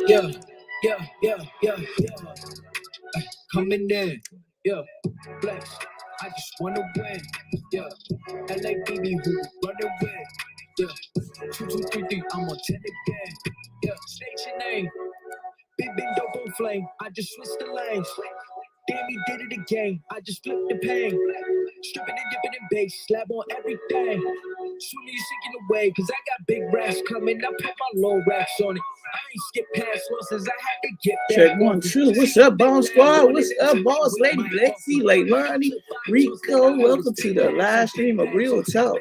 Yeah, yeah. Coming in, yeah, flex. I just wanna win, yeah. LA baby who running with, yeah. 2, 2, 3, 3, I'm on 10 again, yeah. Station name, big dope on flame. I just switched the lanes. Damn, he did it again. I just flipped the pain. Stripping and dipping in bass, slab on everything. Soon as you sinking away, cause I got big racks coming. I put my low racks on it. I ain't skip past losses, I had to get back. Check 1, 2. What's up, Bomb Squad? What's up, Boss Lady, Lexi, Leilani, Rico? Welcome to the live stream of Real Talk.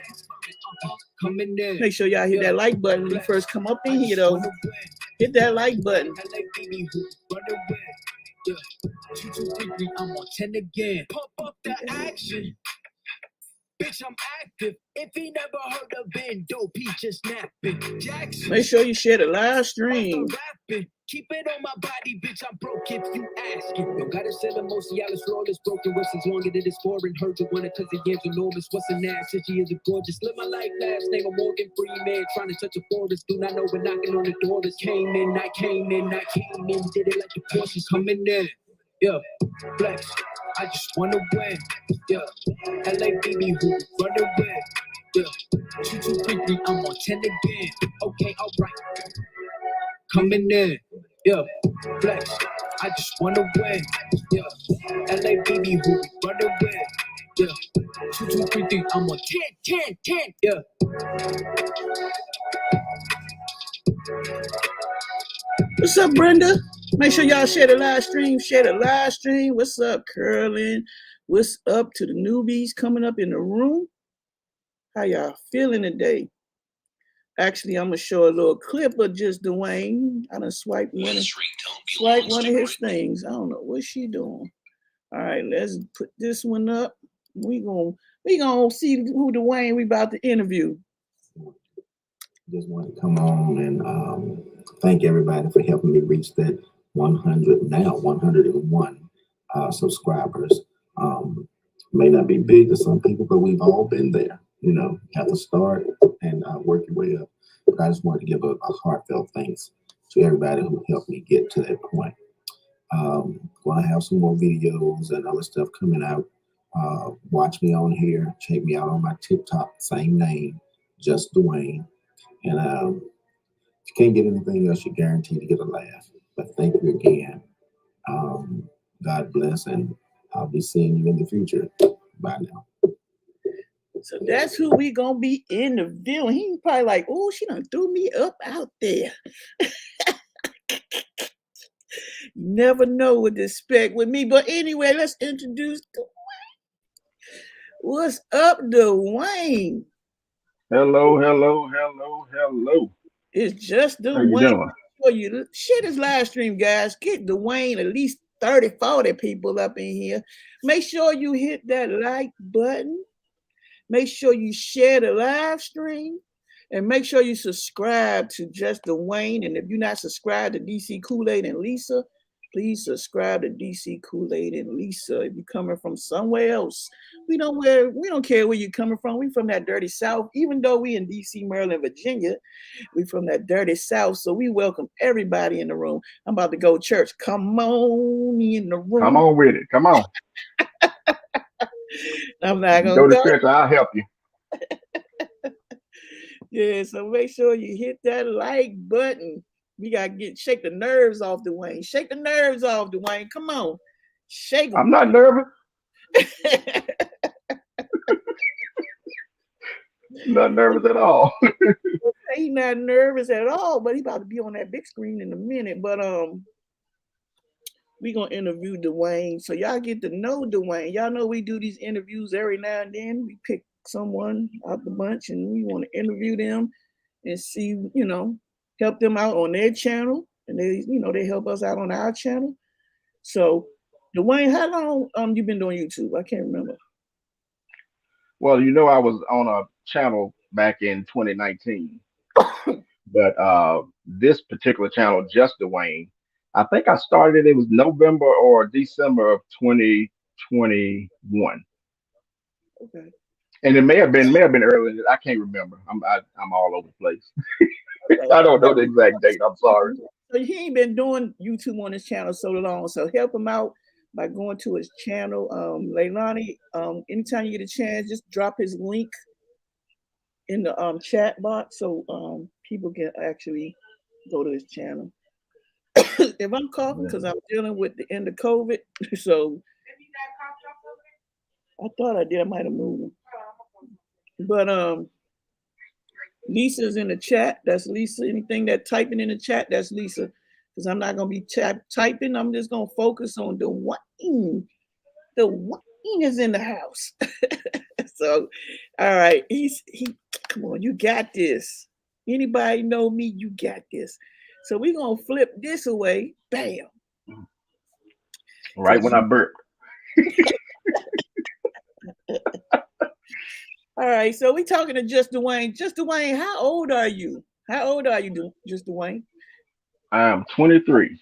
Make sure y'all hit that like button when you first come up in here, though. Hit that like button. 2, 2, 3, 3, I'm on 10 again. Pump up the action. Bitch, I'm active. If he never heard of Ben Dope, he just napping. Jackson. Make sure you share the live stream. Keep it on my body, bitch. I'm broke if you ask it. Yo, gotta sell the most Cialis roll is broken. What's as longer than it's foreign? Heard you want it cause the game's enormous. What's an ass? She is a gorgeous. Live my life last name of Morgan Freeman. Trying to touch a forest. Do not know we're knocking on the door. This came in. Did it like the Porsche's coming in. Yeah, flex. I just wanna win. Yeah, LA baby who run away. Yeah, 2, 2, 3, 3, I'm on 10 again. Okay, alright. Coming in. Yeah, flex. I just wanna win. Yeah, LA baby who run away. Yeah, 2, 2, 3, 3, I'm on 10. Yeah. What's up, Brenda? Make sure y'all share the live stream. What's up, Curlin? What's up to the newbies coming up in the room? How y'all feeling today? Actually, I'm going to show a little clip of just Dwayne. I done swiped one of his things. I don't know what she doing. All right, let's put this one up. We gonna see who Dwayne we about to interview. Just want to come on and thank everybody for helping me reach that 101 subscribers. May not be big to some people, but we've all been there. You know, have to start and work your way up. But I just wanted to give a heartfelt thanks to everybody who helped me get to that point. Going to have some more videos and other stuff coming out. Watch me on here. Check me out on my TikTok, same name, just Dwayne. And if you can't get anything else, you're guaranteed to get a laugh. But thank you again. God bless, and I'll be seeing you in the future. Bye now. So that's who we gonna be interviewing. He probably like, oh, she done threw me up out there. You never know what to expect with me. But anyway, let's introduce Dwayne. What's up, Dwayne? Hello. It's just Dwayne. How you doing? Share this live stream, guys. Get Dwayne at least 30, 40 people up in here. Make sure you hit that like button. Make sure you share the live stream. And make sure you subscribe to Just Dwayne. And if you're not subscribed to DC KOOLAID and Lisa, please subscribe to DC KOOLAID and Lisa. If you're coming from somewhere else, we don't care where you're coming from. We from that dirty South. Even though we in DC, Maryland, Virginia, we from that dirty South. So we welcome everybody in the room. I'm about to go to church. Come on in the room. Come on with it. Come on. I'm not gonna go to church. I'll help you. Yeah, so make sure you hit that like button. We gotta shake the nerves off, Dwayne. Shake the nerves off, Dwayne. Come on, shake them. I'm not nervous. Not nervous at all. He's not nervous at all, but he about to be on that big screen in a minute. But we gonna interview Dwayne, so y'all get to know Dwayne. Y'all know we do these interviews every now and then. We pick someone out the bunch, and we want to interview them and see, help them out on their channel, and they help us out on our channel. So, Dwayne, how long you been doing YouTube? I can't remember. Well, I was on a channel back in 2019, but this particular channel, Just Dwayne, I think I started. It was November or December of 2021. Okay. And it may have been earlier. I can't remember. I'm all over the place. I don't know the exact date. I'm sorry. So he ain't been doing YouTube on his channel so long. So help him out by going to his channel. Leilani, anytime you get a chance, just drop his link in the chat box so people can actually go to his channel. If I'm coughing because I'm dealing with the end of COVID, so I thought I did. I might have moved him. But Lisa's in the chat. That's Lisa. Anything that typing in the chat, that's Lisa. Because I'm not gonna be typing. I'm just gonna focus on the Dwayne. The Dwayne is in the house. So, all right. He. Come on, you got this. Anybody know me? You got this. So we're gonna flip this away. Bam. Right when I burp. All right, so we talking to Just Dwayne. Just Dwayne, how old are you? How old are you, Just Dwayne? I am 23.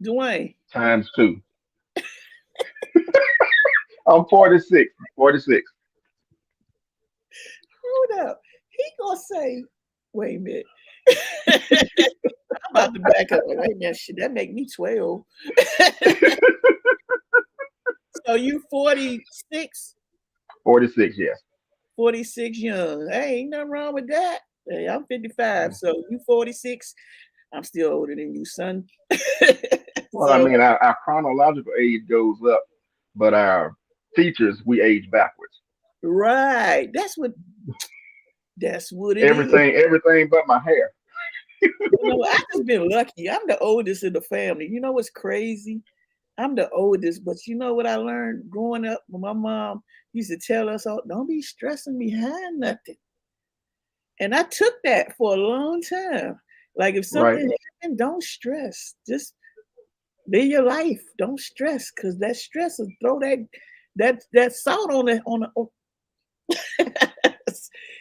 Dwayne. Times 2. I'm 46. 46. Hold up. He gonna say, wait a minute. I'm about to back up. Wait a minute, shit, that make me 12. So you 46? 46, yes. 46 young. Hey, ain't nothing wrong with that. Hey, I'm 55. So you 46. I'm still older than you, son. Well, so, I mean, our chronological age goes up, but our features, we age backwards. Right. That's what it everything, is. Everything but my hair. I've just been lucky. I'm the oldest in the family. You know what's crazy? I'm the oldest, but you know what I learned growing up? When my mom used to tell us all, don't be stressing behind nothing. And I took that for a long time. Like if something happened, don't stress. Just live your life. Don't stress, because that stress will throw that salt on the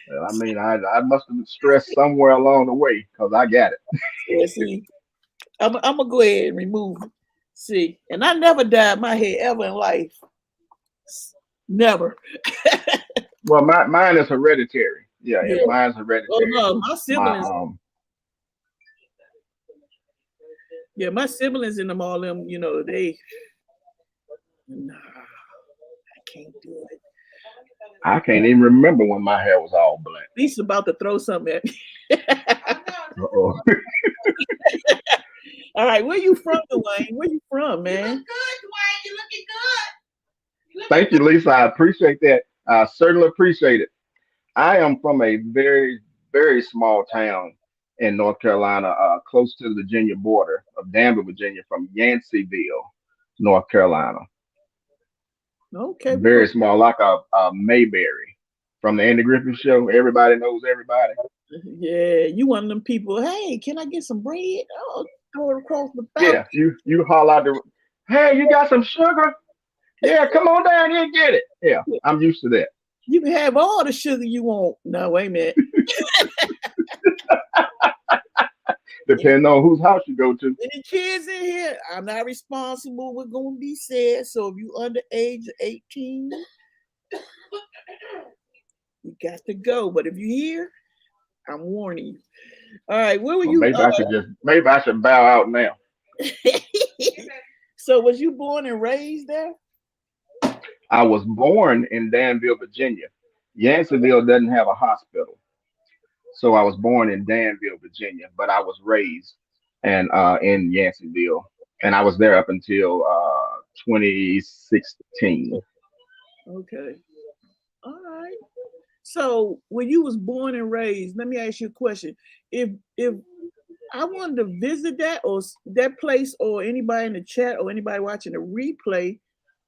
Well, I mean, I must have been stressed somewhere along the way because I got it. Yeah, see, I'm gonna go ahead and remove it. See, and I never dyed my hair ever in life. Never. Well, mine is hereditary. Yeah, mine's hereditary. Oh no, my siblings. My siblings and them all them, they. Nah, I can't do it. I can't even remember when my hair was all black. Lisa's about to throw something at me. Uh-oh. All right, where you from, Dwayne? Where you from, man? You look good, Dwayne. You looking good. Thank you, Lisa. I appreciate that. I certainly appreciate it. I am from a very, very small town in North Carolina, close to the Virginia border of Danville, Virginia, from Yanceyville, North Carolina. Okay. Very small, like a Mayberry from the Andy Griffith Show. Everybody knows everybody. Yeah, you one of them people. Hey, can I get some bread? Oh, throw it across the back. Yeah, you holler out the. Hey, you got some sugar? Yeah, come on down here and get it. Yeah, I'm used to that. You can have all the sugar you want. No, wait a minute. Depending on whose house you go to. Any kids in here? I'm not responsible. We're going to be said. So if you under age of 18, you got to go. But if you here, I'm warning you. All right, where were you? Maybe I should bow out now. So was you born and raised there? I was born in Danville, Virginia. Yanceyville doesn't have a hospital. So I was born in Danville, Virginia, but I was raised in Yanceyville. And I was there up until 2016. Okay. All right. So when you was born and raised, let me ask you a question. If I wanted to visit that place, or anybody in the chat or anybody watching the replay,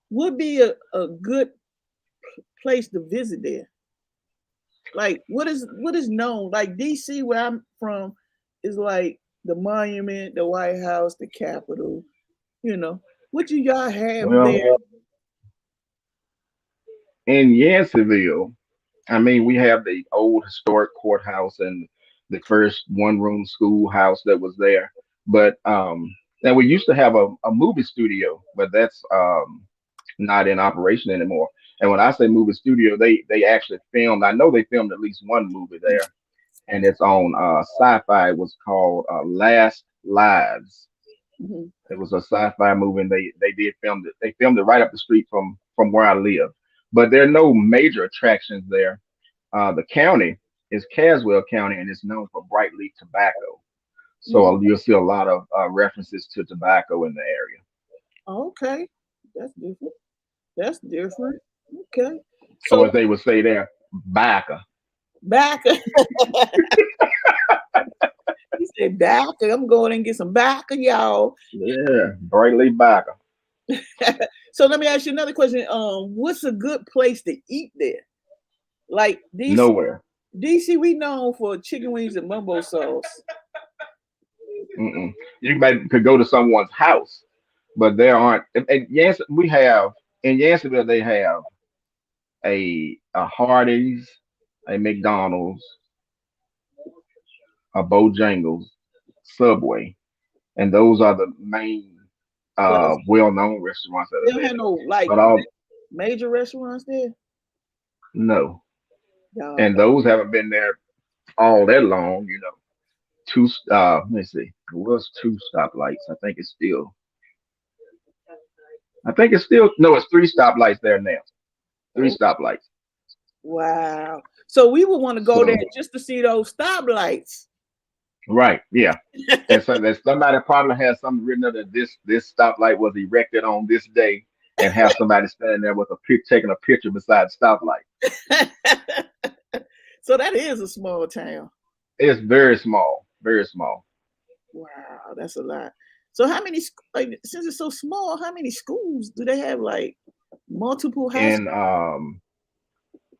would be a good place to visit there. Like what is known? Like DC, where I'm from, is like the monument, the White House, the Capitol. What do y'all have there? In Yanceyville, I mean, we have the old historic courthouse and the first one-room schoolhouse that was there. But now we used to have a movie studio, but that's not in operation anymore. And when I say movie studio, they actually filmed. I know they filmed at least one movie there. and it's on Sci-Fi. It was called Last Lives. Mhm. It was a sci-fi movie, and they did film it. They filmed it right up the street from where I live. But there are no major attractions there. The county is Caswell County, and it's known for bright leaf tobacco. So Mhm. you'll see a lot of references to tobacco in the area. Okay, that's different. That's different. Okay, Or so as they would say there, tobacco. back. He said back. I'm going and get some back, y'all. Yeah, bright leaf tobacco. So let me ask you another question. What's a good place to eat there? Like Nowhere. DC, we known for chicken wings and mumbo sauce. Mm-mm. You could go to someone's house, but there aren't. And yes, we have in Yanceyville they have a Hardee's, a McDonald's, a Bojangles, Subway, and those are the main But well-known restaurants that they are don't have there. no like But all major restaurants there. no, Y'all, and those haven't been there all that long. You know, two. Let me see. It was two stoplights. I think it's still no. It's three stoplights there now. Three oh, stoplights. wow. So we would want to go there So just to see those stoplights. right, yeah. And so that somebody probably has something written up that this stoplight was erected on this day, and have somebody standing there with a taking a picture beside the stoplight. So that is a small town. It's very small, very small. Wow, that's a lot. So how many like since it's so small, how many schools do they have? Like multiple high schools? And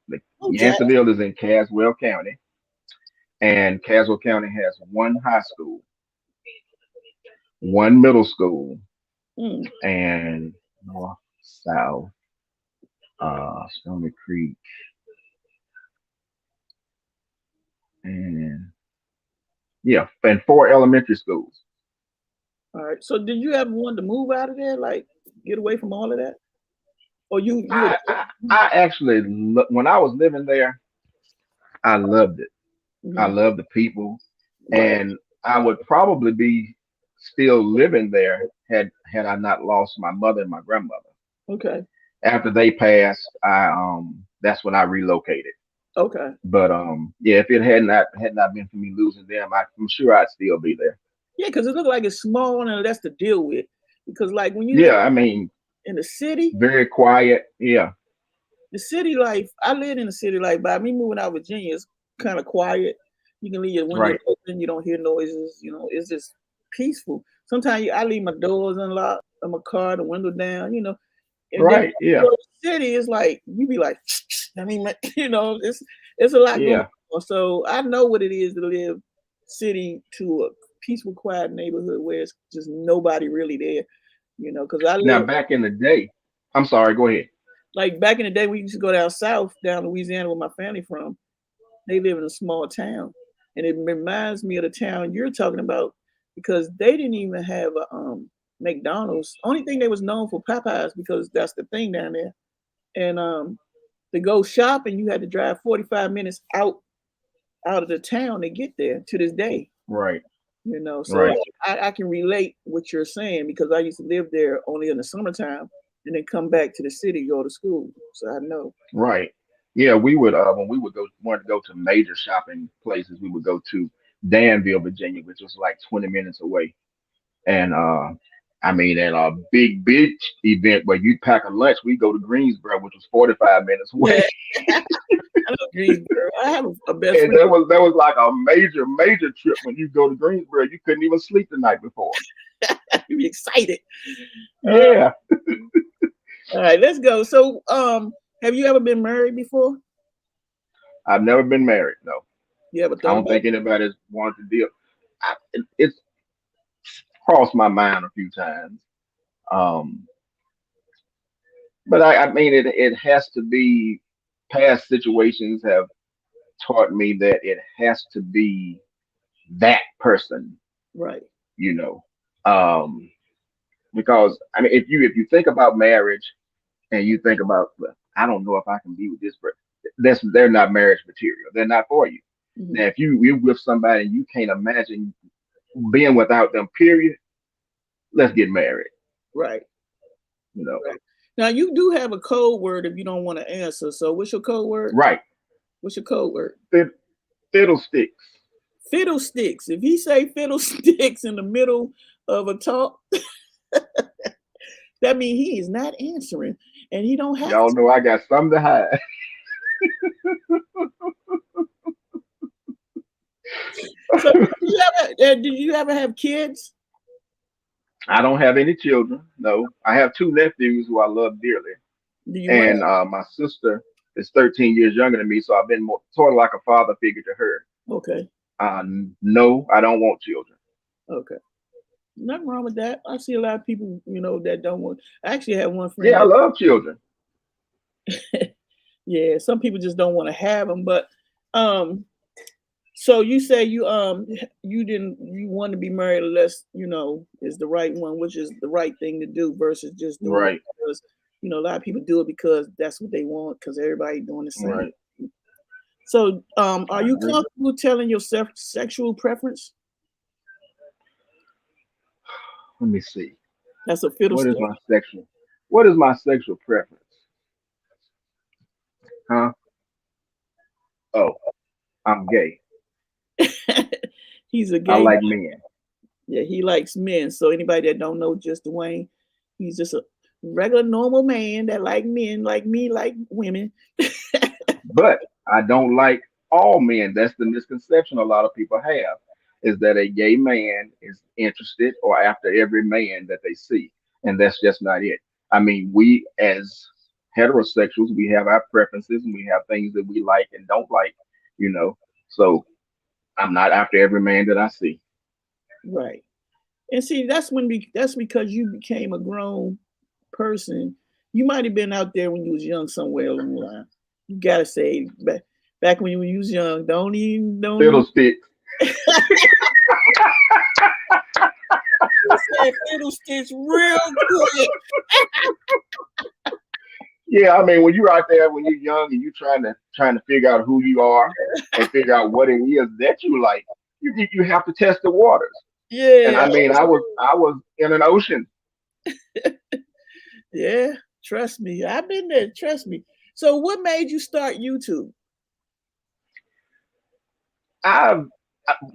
the Oh, Jack. Yanceyville is in Caswell County, and Caswell County has one high school, one middle school, Mm, and north, south, Stony Creek, and yeah, and four elementary schools. all right. So did you ever want to move out of there, like get away from all of that, or you? I actually when I was living there, I loved it. I Mhm. loved the people, Right. and I would probably be still living there had I not lost my mother and my grandmother. Okay. After they passed, I that's when I relocated. Okay. But yeah, if it had not been for me losing them, I'm sure I'd still be there. Yeah, because it looked like it's small and less to deal with. Because like when you live Yeah, I mean, in the city, very quiet. Yeah, the city life, I lived in the city life. By me moving out of Virginia, it's kind of quiet. You can leave your windows right, open. You don't hear noises. You know, it's just peaceful. Sometimes I leave my doors unlocked, and my car, the window down. You know, and then right. when you Yeah, go to the city, it's like you be like, I mean, you know, it's a lot going yeah. on. So I know what it is to live city to a peaceful, quiet neighborhood where it's just nobody really there. You know, because I Now live back in the day, I'm sorry. Go ahead. like back in the day, we used to go down south, down Louisiana, where my family from. They live in a small town, and it reminds me of the town you're talking about because they didn't even have a McDonald's. Only thing they was known for Popeyes because that's the thing down there. And to go shopping, you had to drive 45 minutes out of the town to get there to this day. Right, You know, so right, I can relate what you're saying because I used to live there only in the summertime and then come back to the city, go to school. So I know. right. Yeah, we would when we would go wanted to go to major shopping places, we would go to Danville, Virginia, which was like 20 minutes away. And I mean, at a big beach event where you pack a lunch, we go to Greensboro, which was 45 minutes away. Yeah, I know Greensboro. I have a best And friend. that was like a major trip when you go to Greensboro. You couldn't even sleep the night before. You be excited. Uh, Yeah, all right, let's go. So, have you ever been married before? I've never been married. No, You ever I thought don't about? think anybody's wanted to deal. It's crossed my mind a few times. Um, but I mean, it has to be. Past situations have taught me that it has to be that person, Right. you know. Um, because I mean, if you think about marriage and you think about, well, I don't know if I can be with this person. They're not marriage material. They're not for you. Now, if you're with somebody and you can't imagine being without them, period, let's get married. Right. You know. Right. Now you do have a code word if you don't want to answer. So what's your code word? Right. What's your code word? Fiddlesticks. Fiddlesticks. If he say fiddlesticks in the middle of a talk, that means he is not answering, and he don't have Y'all to. know I got something to hide. So did you ever have kids? I don't have any children. No, I have two nephews who I love dearly, Do you want? and my sister is 13 years younger than me, so I've been more sort of like a father figure to her. Okay. No, I don't want children. Okay. Nothing wrong with that. I see a lot of people, that don't want. I actually have one friend Yeah, I that, love children. yeah, some people just don't want to have them. But, so you say you want to be married unless is the right one, which is the right thing to do versus just doing it Right, because a lot of people do it because that's what they want because everybody doing the same. right. So, are I you agree. comfortable telling your sexual preference? Let me see. That's a fiddle What is stick. my sexual? What is my sexual preference? Huh? Oh, I'm gay. He's a I gay. like men. Yeah, he likes men. So anybody that don't know just Dwayne, he's just a regular normal man that like men, like me, like women. But I don't like all men. That's the misconception a lot of people have is that a gay man is interested or after every man that they see. And that's just not it. I mean, we as heterosexuals, we have our preferences and we have things that we like and don't like, you know. So I'm not after every man that I see. Right. And see, that's because you became a grown person. You might have been out there when you was young somewhere along the line. You gotta say back when you was young, don't even Fiddlesticks. say fiddlesticks real good. Yeah, I mean, when you're out there, when you're young and you're trying to figure out who you are and figure out what it is that you like, you have to test the waters. And Yeah. I mean, I was in an ocean. Yeah. Trust me. I've been there. Trust me. So what made you start YouTube? I've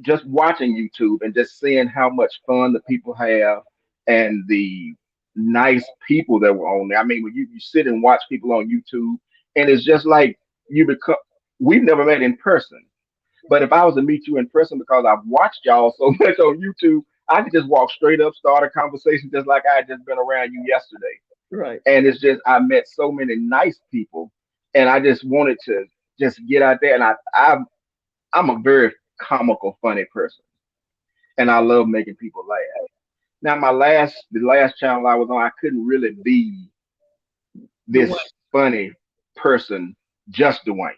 just watching YouTube and just seeing how much fun the people have and the nice people that were on there. I mean, when you sit and watch people on YouTube, and it's just like you become. We've never met in person, but if I was to meet you in person because I've watched y'all so much on YouTube, I could just walk straight up, start a conversation just like I had just been around you yesterday. Right. And it's just I met so many nice people, and I just wanted to just get out there. And I'm a very comical, funny person, and I love making people laugh. Now, the last channel I was on, I couldn't really be The one. this funny person, just Dwayne,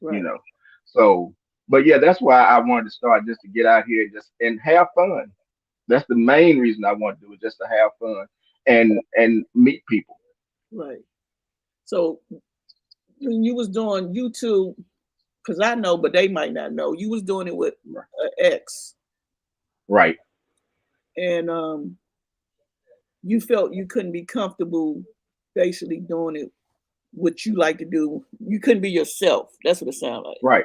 you Right. know. So, but yeah, that's why I wanted to start just to get out here and have fun. That's the main reason I want to do it, just to have fun and meet people. Right. So when you was doing YouTube, because I know, but they might not know, you was doing it with an ex, Right. and you felt you couldn't be comfortable basically doing it what you like to do. You couldn't be yourself. That's what it sounded like. Right.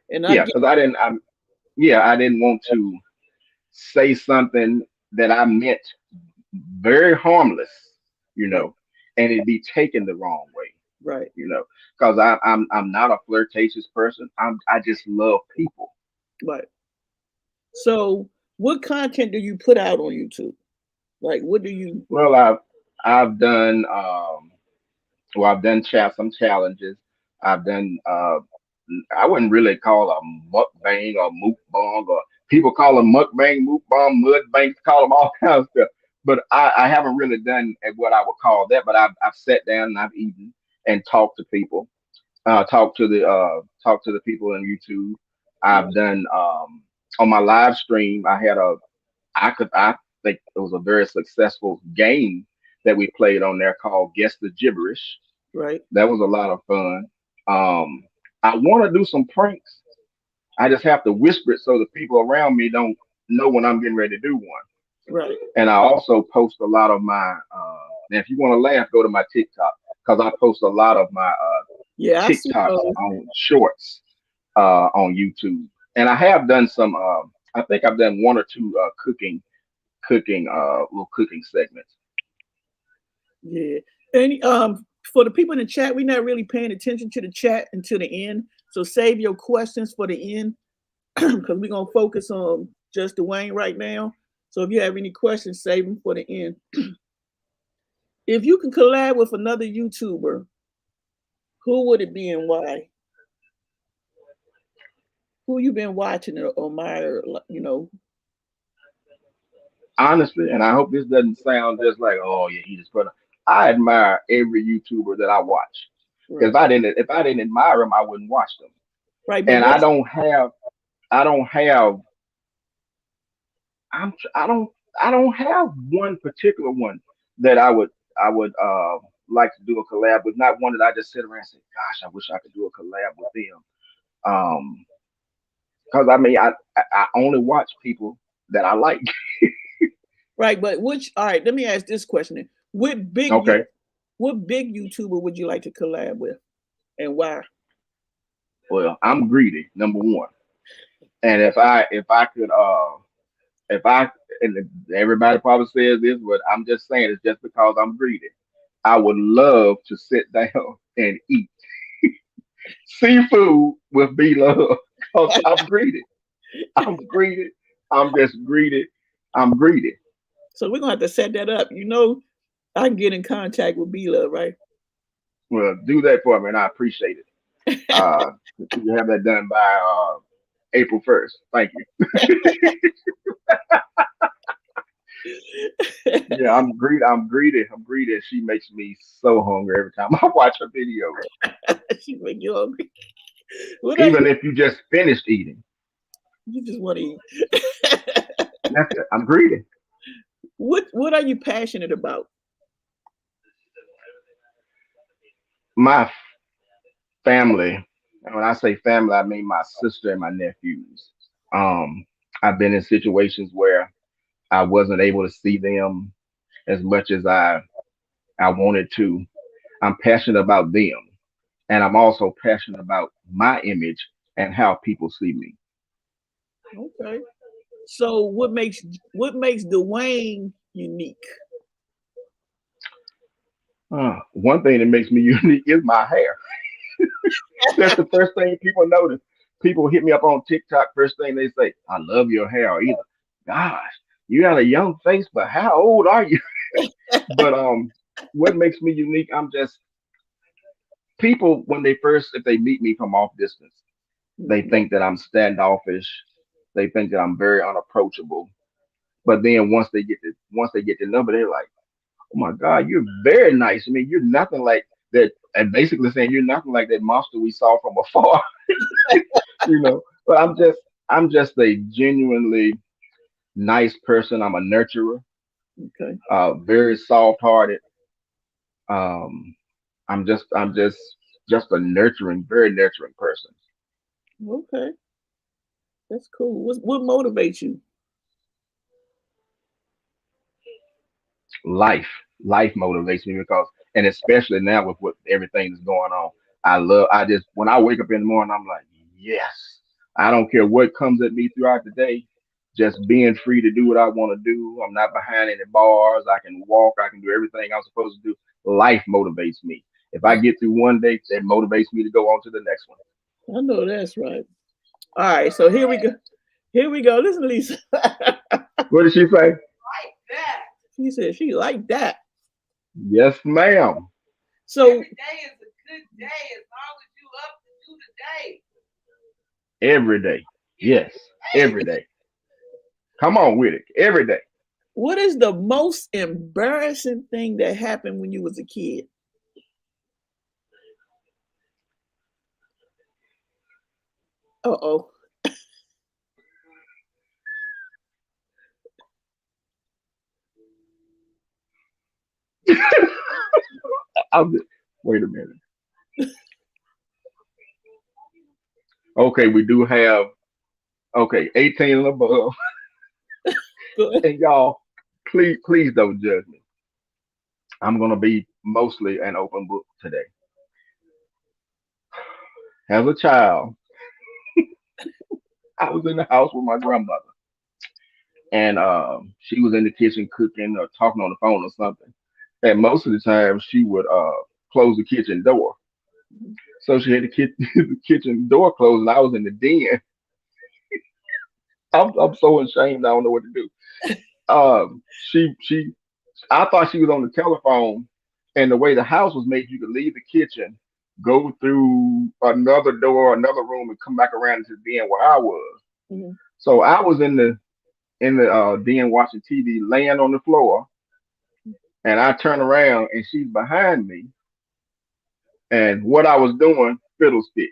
And I Yeah, get because I didn't want to say something that I meant very harmless, you right, know, and it be taken the wrong way, right, you know, because I'm not a flirtatious person. I just love people. right. So what content do you put out on YouTube? Like what do you Well, I've done I've done some challenges. I've done I wouldn't really call a mukbang or mukbang or people call them mukbang, mukbang, mudbang, call them all kinds of stuff. But I haven't really done what I would call that. But I've sat down and I've eaten and talked to people, talk to the people on YouTube. I've done on my live stream. I think it was a very successful game that we played on there called Guess the Gibberish. right? That was a lot of fun. I want to do some pranks, I just have to whisper it so the people around me don't know when I'm getting ready to do one. Right. And I also post a lot of my. Now, if you want to laugh, go to my TikTok because I post a lot of my Yeah, I see TikToks those. on shorts on YouTube, and I have done some. I think I've done one or two cooking little cooking segments. Yeah. And for the people in the chat, we're not really paying attention to the chat until the end. So save your questions for the end because we're gonna focus on just Dwayne right now. So if you have any questions, save them for the end. If you can collab with another YouTuber, who would it be and why? Who you been watching or admire, you know? Honestly, and I hope this doesn't sound just like, oh yeah, he just put. I admire every YouTuber that I watch. Because Right. if I didn't admire them, I wouldn't watch them. Right, but And I what's don't have I don't have I'm I don't I don't have one particular one that I would like to do a collab with. Not one that I just sit around and say, gosh, I wish I could do a collab with them. Because I mean I only watch people that I like. right? But which? All right, let me ask this question: then. Okay. What big YouTuber would you like to collab with, and why? Well, I'm greedy, number one. And if I could if I and everybody probably says this, but I'm just saying it's just because I'm greedy. I would love to sit down and eat seafood with B Love because I'm greedy. I'm greedy. I'm just greedy. I'm greedy. So we're gonna have to set that up. You know, I can get in contact with B Love, right? Well, do that for me, and I appreciate it. You have that done by April 1st. Thank you. Yeah, I'm greedy. I'm greedy. I'm greedy. She makes me so hungry every time I watch her videos. She make you hungry. What are you? Even if you just finished eating, You just want to eat. that's it. I'm greedy. What are you passionate about? My family, and when I say family, I mean my sister and my nephews. Um, I've been in situations where I wasn't able to see them as much as I wanted to. I'm passionate about them, and I'm also passionate about my image and how people see me. Okay. So what makes Dwayne unique? One thing that makes me unique is my hair. That's the first thing people notice. People hit me up on TikTok. First thing they say, "I love your hair." Or either, "Gosh, you got a young face, but how old are you?" But what makes me unique? I'm just people when they first if they meet me from off distance, they Mhm. think that I'm standoffish. They think that I'm very unapproachable. But then once they get to know me, they're like, "Oh my God, you're very nice. I mean, you're nothing like that." And basically saying you're nothing like that monster we saw from afar. But I'm just a genuinely nice person. I'm a nurturer, Okay. very soft hearted. Um, I'm just a nurturing, very nurturing person. Okay. That's cool. What motivates you? Life, life motivates me because, and especially now with what everything that's going on, I just when I wake up in the morning, I'm like, yes. I don't care what comes at me throughout the day. Just being free to do what I want to do. I'm not behind any bars. I can walk. I can do everything I'm supposed to do. Life motivates me. If I get through one day, that motivates me to go on to the next one. I know that's right. All right. So here we go. Here we go. Listen, Lisa. What did she say? Like that. She said she like that. Yes, ma'am. So Every day is a good day as long as you up to do the day. Every day. Yes, every day. Come on with it. Every day. what is the most embarrassing thing that happened when you was a kid? Uh-oh. I'm, wait a minute. Okay, we do have. Okay, 18 and above. Good. And y'all, please don't judge me. I'm gonna be mostly an open book today. As a child, I was in the house with my grandmother, and she was in the kitchen cooking or talking on the phone or something. And most of the time, she would close the kitchen door. So she had the kitchen door closed, and I was in the den. I'm so ashamed. I don't know what to do. She I thought she was on the telephone, and the way the house was made, you could leave the kitchen, go through another door, another room, and come back around to the den where I was. Mhm. So I was in the den watching TV, laying on the floor, and I turn around and she's behind me, and what I was doing, fiddlestick.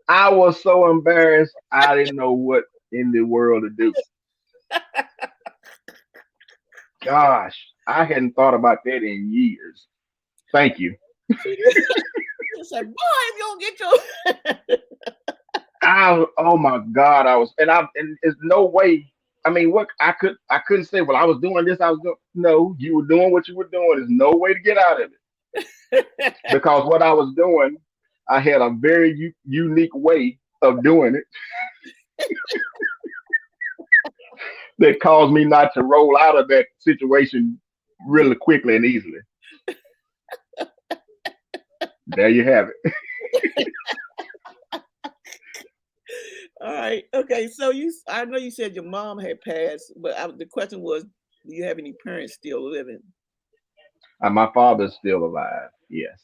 I was so embarrassed, I didn't know what in the world to do. Gosh, I hadn't thought about that in years. Thank you. She said, boy, if you don't get your Oh my God, and there's no way. I mean, what I couldn't say, well, I was doing this, I was doing no, you were doing what you were doing. There's no way to get out of it because what I was doing, I had a very unique way of doing it that caused me not to roll out of that situation really quickly and easily. There you have it. All right. Okay. So I know you said your mom had passed, but the question was, do you have any parents still living? And my father's still alive. Yes.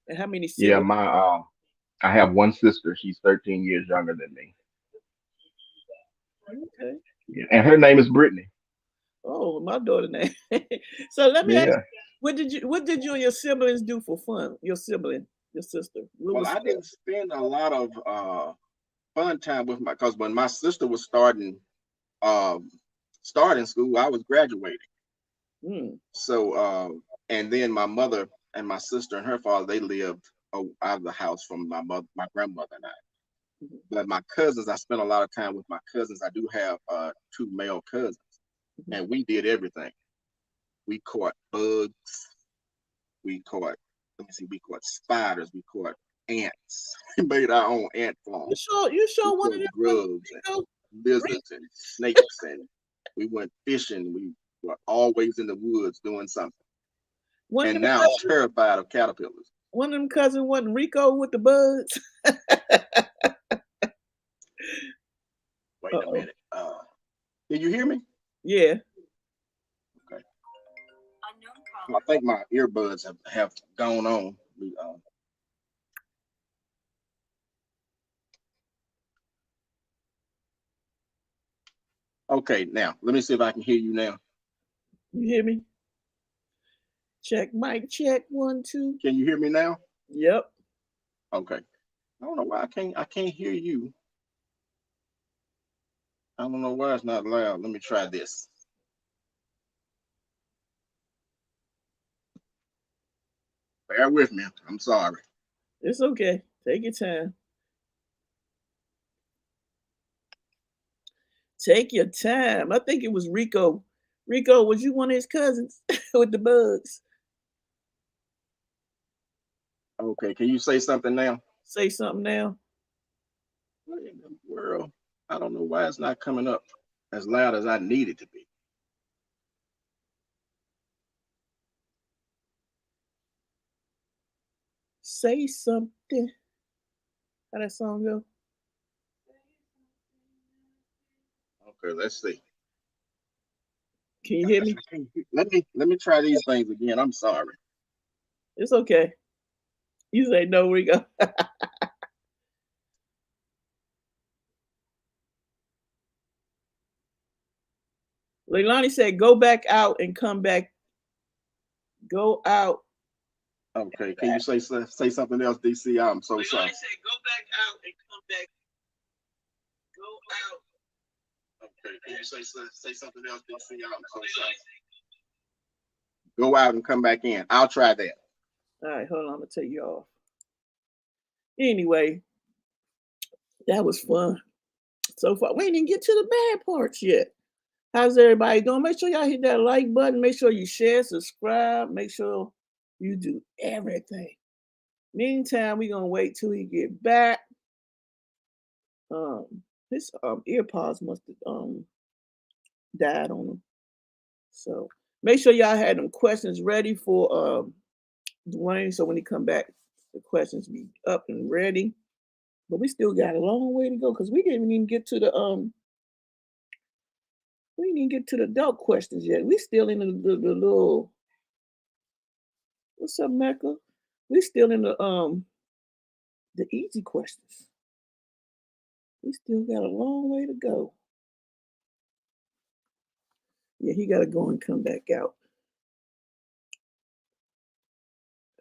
And how many Yeah, siblings? my I have one sister. She's 13 years younger than me. Okay. Yeah. And her name is Brittany. Oh, my daughter name. So let me ask Yeah. you, what did you and your siblings do for fun? Your sibling, your sister. What Well, was I didn't spend a lot of fun time with my because when my sister was um starting school, I was graduating. mm, So and then my mother and my sister and her father they lived out of the house from my grandmother and I. mhm, But my cousins, I spent a lot of time with my cousins. I do have two male cousins, mhm. and we did everything. We caught bugs. We caught, let me see, we caught spiders. We caught ants. We made our own ant farm. You sure We one of caught them brothers, grubs and Rico? lizards and snakes, and we went fishing. We were always in the woods doing something. One of And them now I'm terrified of caterpillars. one of them cousins wasn't Rico with the bugs. Wait a Uh-oh. minute. Can you hear me? Yeah. Okay. I think my earbuds have gone on. Okay, now let me see if I can hear you now. You hear me? Check, mic check, 1, 2. Can you hear me now? Yep. Okay. I don't know why I can't hear you. I don't know why it's not loud. Let me try this. Bear with me. I'm sorry. It's okay. Take your time. Take your time. I think it was Rico. Rico, was you one of his cousins with the bugs? Okay, can you say something now? Say something now. What in the world? I don't know why it's not coming up as loud as I need it to be. Say something. How that song go? Okay, let's see. Can you hear Gosh, me? I can't let me try these things again. I'm sorry. It's okay. You say no, Rico. Leilani said, go back out and come back. Go out. Okay, can you say something else, DC? I'm so sorry. Said, go back out and come back. Go out. Okay, can you say something else, DC? I'm so sorry. Go out and come back in. I'll try that. All right, hold on. I'm gonna take you off. Anyway, that was fun. So far, we didn't get to the bad parts yet. How's everybody doing? Make sure y'all hit that like button. Make sure you share, subscribe. Make sure you do everything. Meantime, we're gonna wait till he get back. His earpods must have died on him. So make sure y'all had them questions ready for Dwayne. So when he come back, the questions be up and ready. But we still got a long way to go because we didn't even get to the adult questions yet. We still in the little, what's up, Mecca? We still in the easy questions. We still got a long way to go. Yeah, he got to go and come back out.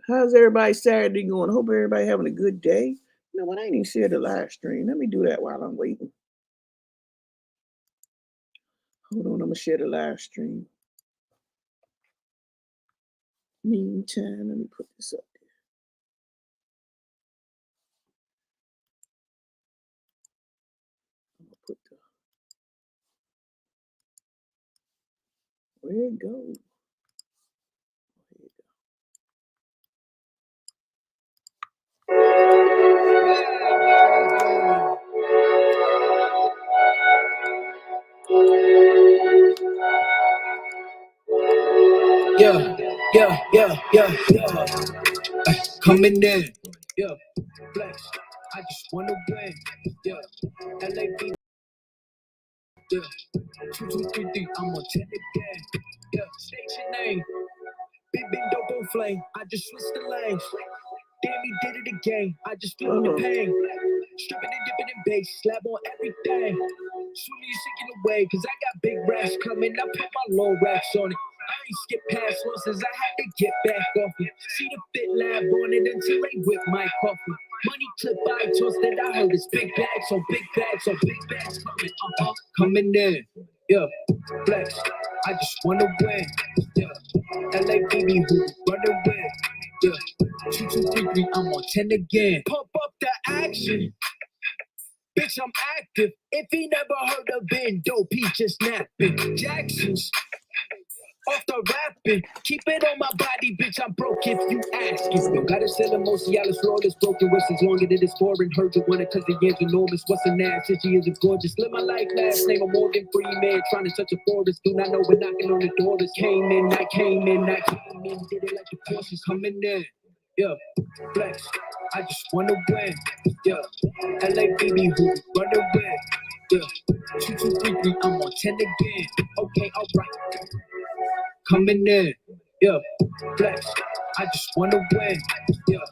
How's everybody Saturday going? I hope everybody having a good day. You know what? I ain't even shared the live stream. Let me do that while I'm waiting. Hold on, I'm gonna share the live stream. Meantime, let me put this up there. I'm gonna put the, where it goes. There it Yeah. Coming in. Yeah. Flex. I just wanna win. Yeah. LAB. Yeah. 2, 2, 3, 3. I'm on 10 again. Yeah. State your name. Big dope on flame. I just switched the lanes. Damn, he did it again. I just feel the pain. Stripping and dipping in bass, slab on everything. Soon as you sinking away, cause I got big racks coming. I put my low racks on it. I ain't skip past losses, I had to get back off it. See the fit lab on it until they whip my coffee. Money clip I tossed that I heard it's big bags on big bags on big bags coming. Coming in. Yeah, flex. I just wanna win. Yeah, LABB who running with. Yeah, 2, 2, 3, 3. I'm on 10 again. Pump up the action. Bitch, I'm active. If he never heard of Ben Dope, he just napping. Jackson's off the rapping. Keep it on my body, bitch. I'm broke if you ask it. Don't gotta sell the most, y'all roll this broken wrist as long as it is foreign. Heard you want it cause the yams enormous. What's an ass? She is gorgeous. Live my life last name. I'm Morgan Freeman. Trying to touch a forest. Do not know we're knocking on the door. This came in. Did it like the Porsches coming in. Yeah, flex. I just wanna win. Yeah, LABB who run the win. Yeah, 2, 2, 3, 3. I'm on 10 again. Okay, alright. Coming in. Yeah, flex. I just wanna win. Yeah,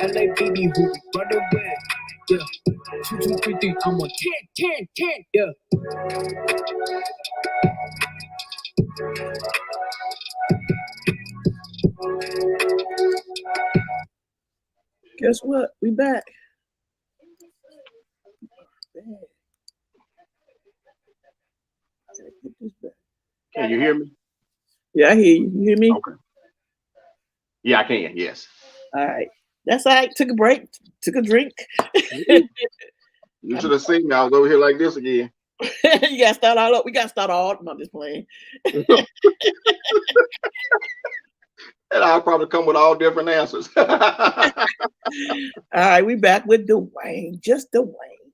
LABB who run the win. Yeah, 2, 2, 3, 3. I'm on 10. Yeah. Guess what? We back. Can you hear me? Yeah, I hear you. You hear me? Okay. Yeah, I can. Yes. All right. That's all right. Took a break. Took a drink. You should have seen me. I was over here like this again. You gotta start all up. We gotta start all. I'm just playing. And I'll probably come with all different answers. All right, we back with Dwayne. Just Dwayne.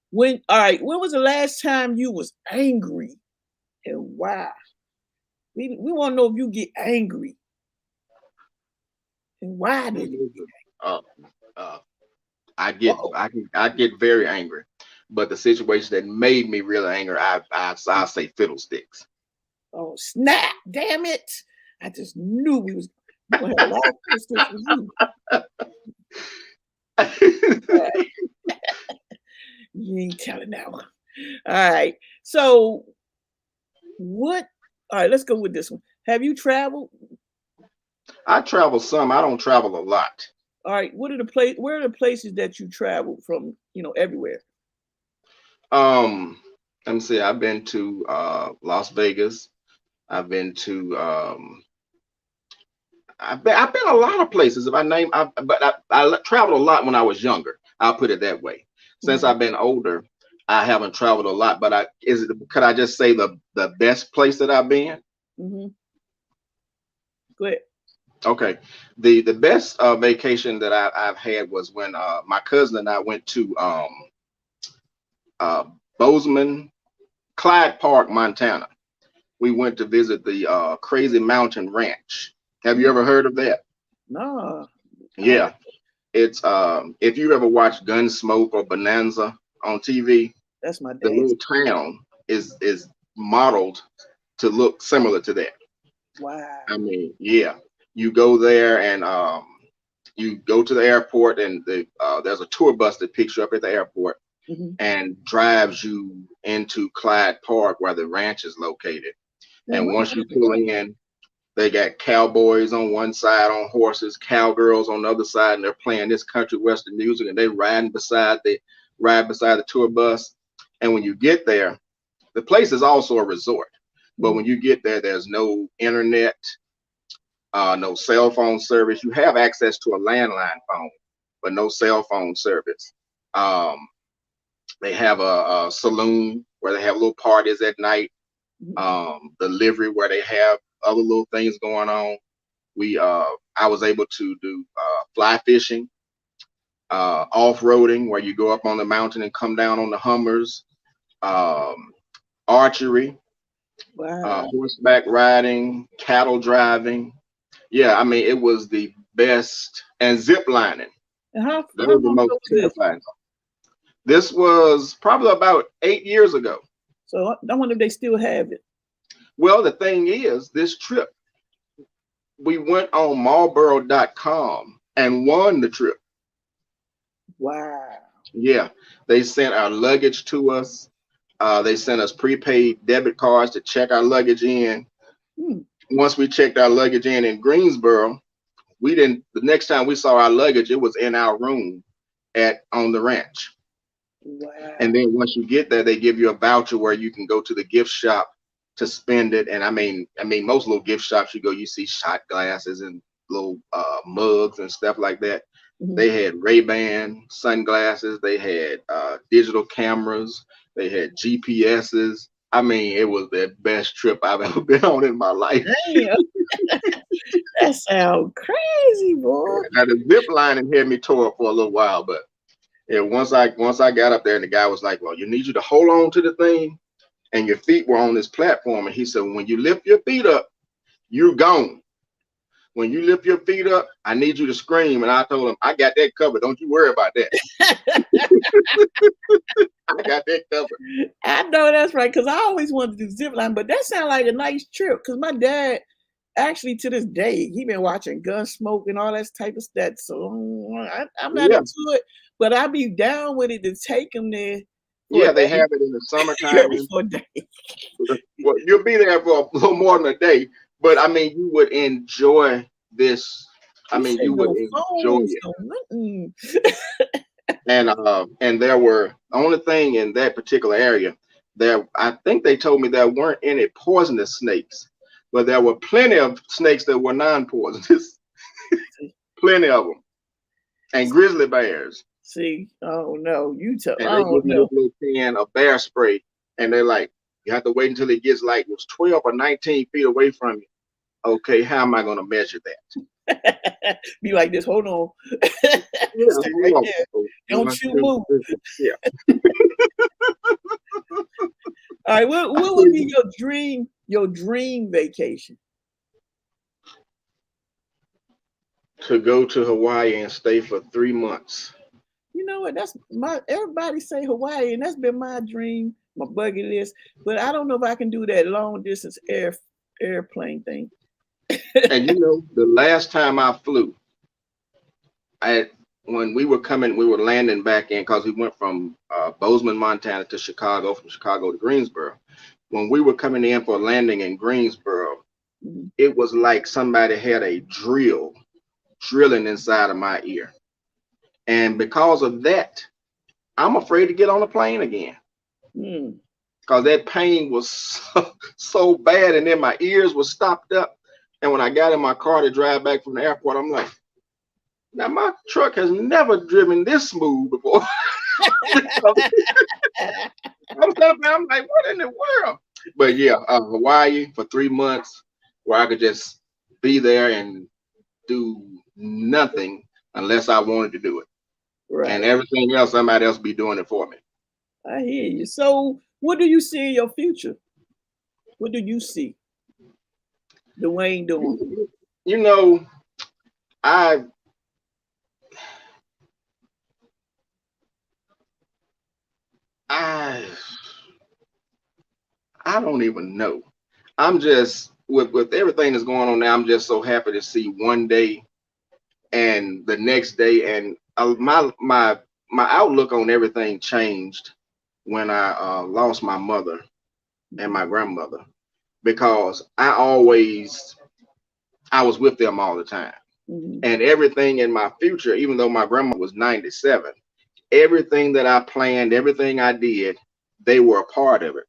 When was the last time you was angry and why? We want to know if you get angry. And why did you get angry? I get very angry. But the situation that made me really angry, I say fiddlesticks. Oh, snap, damn it. I just knew we was gonna have a lot of fiddlesticks with you. Right. You ain't telling that one. All right. So all right, let's go with this one. Have you traveled? I travel some. I don't travel a lot. All right. Where are the places that you traveled from, everywhere? Let me see. I've been to Las Vegas. I've been to I've been a lot of places. If I name, I traveled a lot when I was younger. I'll put it that way. Since I've been older, I haven't traveled a lot. But could I just say the best place that I've been? Go ahead. Okay, the best vacation that I've had was when my cousin and I went to Bozeman, Clyde Park, Montana. We went to visit the Crazy Mountain Ranch. Have you ever heard of that? No. Yeah, it's if you ever watched Gunsmoke or Bonanza on TV, That's my the dad. little town is modeled to look similar to that. Wow. I mean, yeah, you go there and you go to the airport and there's a tour bus that picks you up at the airport and drives you into Clyde Park where the ranch is located. And once you pull in, they got cowboys on one side on horses, cowgirls on the other side, and they're playing this country western music, and they ride beside the tour bus. And when you get there, the place is also a resort. But when you get there, there's no internet, no cell phone service. You have access to a landline phone, but no cell phone service. They have a saloon where they have little parties at night. The livery where they have other little things going on. I was able to do fly fishing, off-roading where you go up on the mountain and come down on the Hummers, archery, horseback riding, cattle driving. Yeah, I mean, it was the best. And zip lining. That was the most terrifying. This was probably about 8 years ago. So I wonder if they still have it. Well, the thing is, this trip, we went on Marlboro.com and won the trip. Wow. Yeah, they sent our luggage to us. They sent us prepaid debit cards to check our luggage in. Once we checked our luggage in Greensboro, the next time we saw our luggage, it was in our room on the ranch. Wow. And then once you get there, they give you a voucher where you can go to the gift shop to spend it. And I mean, most little gift shops you see shot glasses and little mugs and stuff like that. They had Ray-Ban sunglasses. They had digital cameras. They had GPSs. I mean, it was the best trip I've ever been on in my life. Damn. That sounds crazy, boy. Now the zip lining had me tore up for a little while, but yeah, once I got up there and the guy was like, "Well, you need you to hold on to the thing," and your feet were on this platform, and he said, "When you lift your feet up, you're gone. When you lift your feet up, I need you to scream." And I told him, "I got that covered. Don't you worry about that." I got that covered. I know that's right, because I always wanted to do zip line, but that sounds like a nice trip. Because my dad, actually, to this day, he been watching Gunsmoke and all that type of stuff. So I'm not into it, but I'd be down with it to take him there. Yeah, they have it in the summertime. For a day. Well, you'll be there for a little more than a day, but I mean, you would enjoy this. I mean, you would enjoy it. And there were the only thing in that particular area there. I think they told me there weren't any poisonous snakes, but there were plenty of snakes that were non-poisonous. Plenty of them, and grizzly bears. See, oh no, you tell. And they give you a little can of bear spray, and they're like, you have to wait until it gets like it was 12 or 19 feet away from you. Okay, how am I going to measure that? Be like this. Hold on. Yeah, right there. Don't you move. Yeah. All right. What would be your dream vacation? To go to Hawaii and stay for 3 months. You know what? Everybody say Hawaii, and that's been my dream, my bucket list. But I don't know if I can do that long distance airplane thing. And you know, the last time I flew, when we were landing back in, because we went from Bozeman, Montana to Chicago, from Chicago to Greensboro. When we were coming in for landing in Greensboro, it was like somebody had a drilling inside of my ear. And because of that, I'm afraid to get on a plane again. Because that pain was so bad, and then my ears were stopped up. And when I got in my car to drive back from the airport, I'm like, now my truck has never driven this smooth before. I'm like, what in the world? But yeah, Hawaii for 3 months where I could just be there and do nothing unless I wanted to do it. Right. And everything else, somebody else be doing it for me. I hear you. So what do you see in your future? What do you see Dwayne doing? You know, I don't even know. I'm just with everything that's going on now. I'm just so happy to see one day and the next day, and my outlook on everything changed when I lost my mother and my grandmother, because I was with them all the time. Mm-hmm. And everything in my future, even though my grandma was 97, everything that I planned, everything I did, they were a part of it.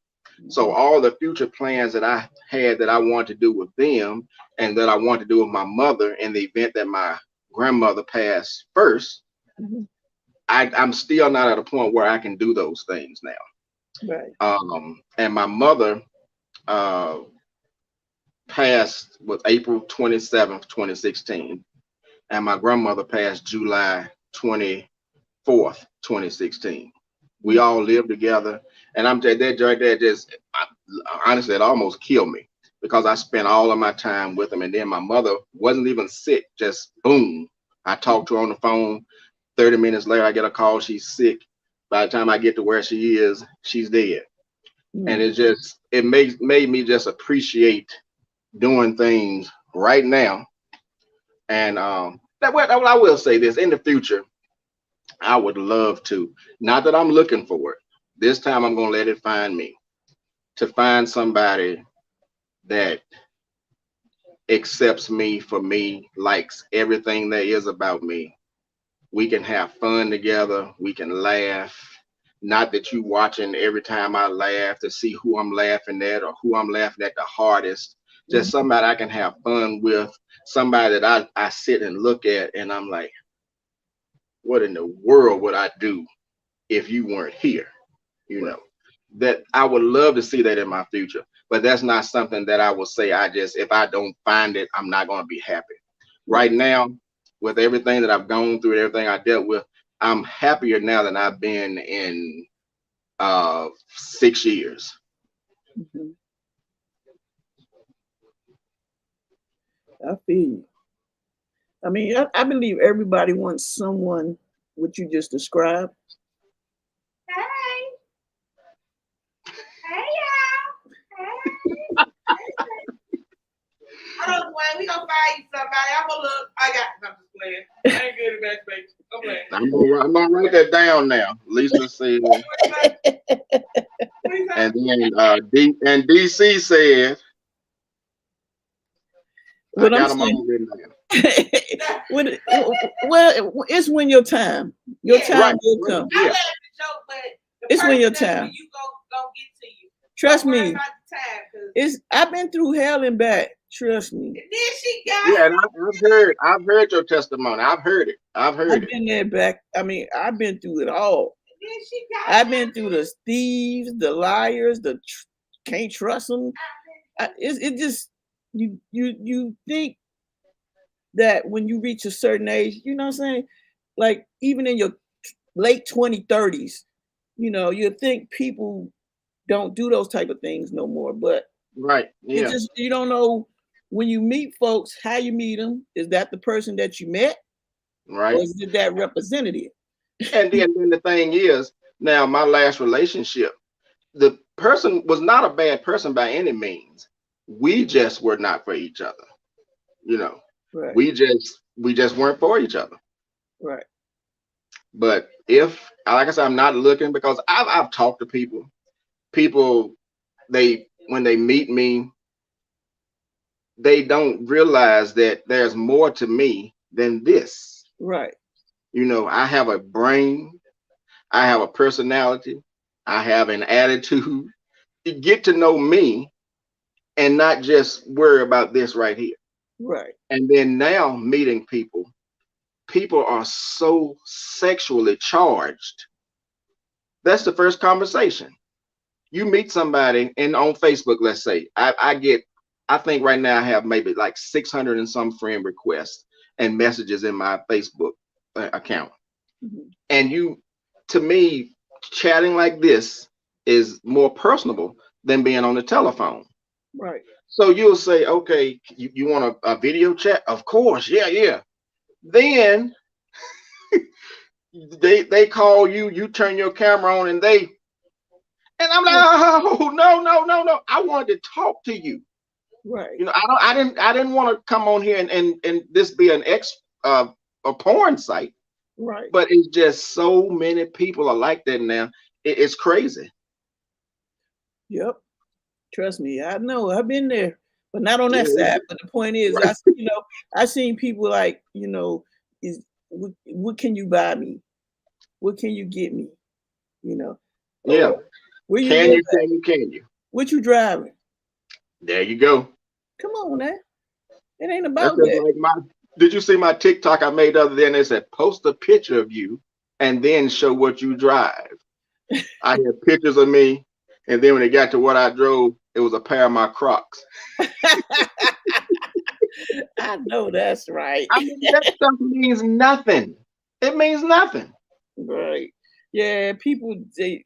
So all the future plans that I had that I wanted to do with them and that I wanted to do with my mother in the event that my grandmother passed first, mm-hmm. I'm still not at a point where I can do those things now. Right. And my mother passed was April 27th, 2016. And my grandmother passed July 24th, 2016. We all lived together. And I'm just that right there just honestly, it almost killed me because I spent all of my time with them. And then my mother wasn't even sick, just boom. I talked to her on the phone. 30 minutes later, I get a call, she's sick. By the time I get to where she is, she's dead. Mm-hmm. And it made me just appreciate doing things right now. And I will say this, in the future, I would love to, not that I'm looking for it. This time I'm going to let it find me, to find somebody that accepts me for me, likes everything there is about me. We can have fun together. We can laugh. Not that you watching every time I laugh to see who I'm laughing at or who I'm laughing at the hardest. Just somebody I can have fun with, somebody that I sit and look at and I'm like, what in the world would I do if you weren't here? You know, that I would love to see that in my future, but that's not something that I will say, if I don't find it, I'm not going to be happy. Right now, with everything that I've gone through, everything I dealt with, I'm happier now than I've been in 6 years. Mm-hmm. I feel you. I mean, I believe everybody wants someone what you just described. Hey. Hey, y'all. Hey. Hold on, Dwayne. We gonna find you somebody. I'm gonna look. I got something to play. I ain't good at matchmaking. I'm playing. I'm gonna write that down now. Lisa said. And then DC said. What I'm saying. Well, it's when your time. Your time will come. I laugh at the joke, but it's when your time. You go get to you. Trust me. I've been through hell and back. Trust me. And then she got and I've heard your testimony. I've heard it. I've been there back. I mean, I've been through it all. And then she got I've been through the thieves, the liars, the can't trust them. It just you think that when you reach a certain age, you know what I'm saying? Like even in your late 20s, 30s, you know, you think people don't do those type of things no more. But yeah, you don't know when you meet folks how you meet them. Is that the person that you met, right? Or is it that representative? And then the thing is, now my last relationship, the person was not a bad person by any means. We just were not for each other. You know, we just weren't for each other. Right. But like I said, I'm not looking because I've talked to people. When they meet me, they don't realize that there's more to me than this. Right. You know, I have a brain, I have a personality, I have an attitude. You get to know me and not just worry about this right here. Right. And then now meeting people, people are so sexually charged. That's the first conversation. You meet somebody and on Facebook, let's say, I think right now I have maybe like 600 and some friend requests and messages in my Facebook account. Mhm. And to me, chatting like this is more personable than being on the telephone. Right. So you'll say, okay, you want a video chat? Of course, yeah, yeah. Then they call you, you turn your camera on, and I'm like, oh no, no, no, no. I wanted to talk to you. Right. You know, I didn't want to come on here and this be a porn site. Right. But it's just so many people are like that now. It's crazy. Yep. Trust me, I know. I've been there, but not on that Yeah, side. But the point is, right. I seen people like, is what can you buy me? What can you get me? You know, Yeah. where you Can live you, at? can you, can you? What you driving? There you go. Come on, man. It ain't That's about just that. like did you see my TikTok I made the other day? And it said, post a picture of you and then show what you drive. I had pictures of me. And then when it got to what I drove, it was a pair of my Crocs. I know that's right. I mean, that stuff means nothing. It means nothing. Right. Yeah, people,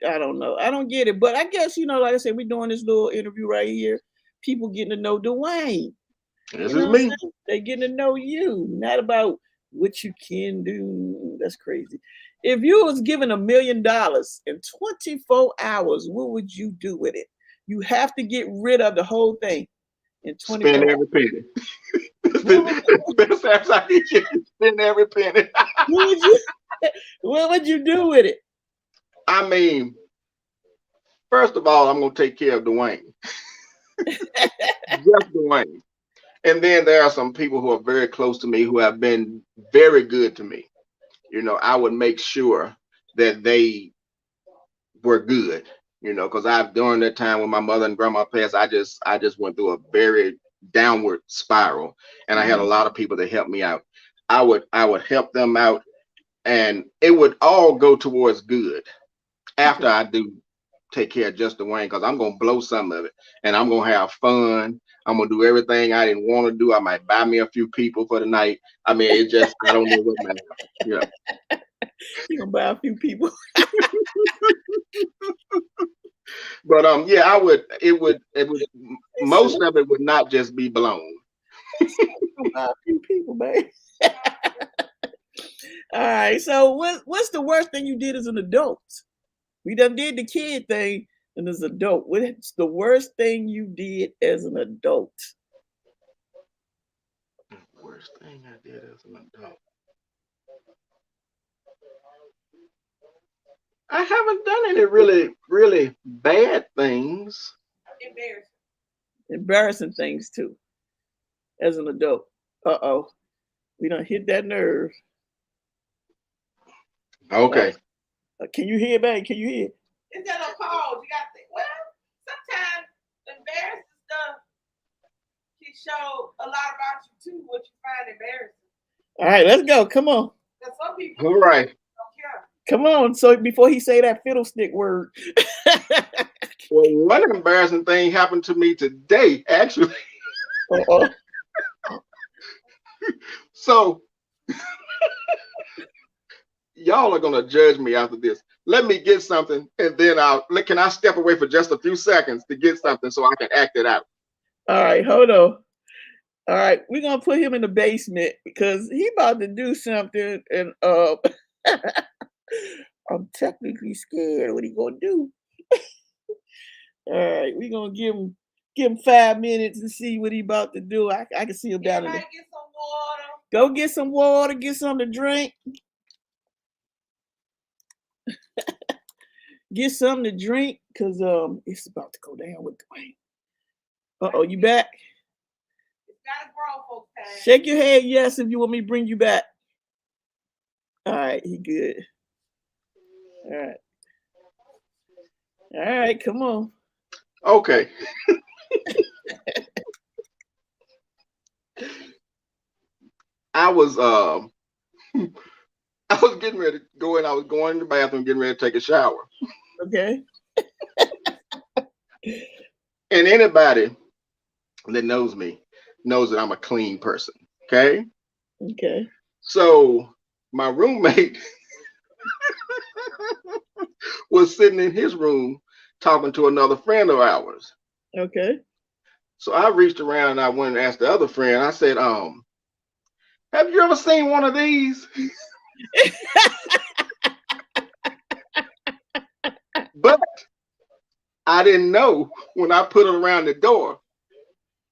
I don't know. I don't get it. But I guess, like I said, we're doing this little interview right here. People getting to know Dwayne. This You know is what I'm me. saying? They getting to know you, not about what you can do. That's crazy. If you was given $1 million in 24 hours, what would you do with it? You have to get rid of the whole thing in 24 Spend hours. every penny. What would, Best apps I can get, spend every penny. what would you what would you do with it? I mean, first of all, I'm gonna take care of Dwayne. Just Dwayne. And then there are some people who are very close to me who have been very good to me. You know, I would make sure that they were good, because I've during that time when my mother and grandma passed, I just went through a very downward spiral. And I had a lot of people that helped me out. I would help them out, and it would all go towards good after I do take care of just Dwayne, because I'm gonna blow some of it and I'm gonna have fun. I'm gonna do everything I didn't want to do. I might buy me a few people for the night. I mean, it just I don't know what might happen. Yeah. You gonna buy a few people. But yeah, it would most of it would not just be blown. You gonna buy a few people, man. All right. So what's the worst thing you did as an adult? We done did the kid thing, and as an adult, what's the worst thing you did as an adult? Worst thing I did as an adult. I haven't done any really, really bad things. Embarrassing. Embarrassing things too, as an adult. We done hit that nerve. Okay. Can you hear, man? Can you hear? It's got no pause. You got to think. Well, sometimes embarrassing stuff can show a lot about you too. What you find embarrassing. All right, let's go. Come on. Because some people All right. don't care. Come on. So before he say that fiddlestick word. Well, one embarrassing thing happened to me today, actually. Uh-oh. So y'all are gonna judge me after this. Let me get something, and then can I step away for just a few seconds to get something so I can act it out? All right, hold on. All right, we're gonna put him in the basement because he about to do something, and I'm technically scared what he gonna do. All right, we're gonna give him 5 minutes and see what he about to do. I can see him down in there. Get some water. Go get some water, get something to drink. Get something to drink, cause it's about to go down with Dwayne. Uh-oh, you back? It's gotta grow, folks. Time. Shake your head yes if you want me to bring you back. All right, he good. All right. All right, come on. Okay. I was I was getting ready to go in. I was going in the bathroom, getting ready to take a shower. Okay. And anybody that knows me knows that I'm a clean person. Okay. Okay. So my roommate was sitting in his room talking to another friend of ours. Okay. So I reached around and I went and asked the other friend, I said, have you ever seen one of these? But I didn't know when I put it around the door,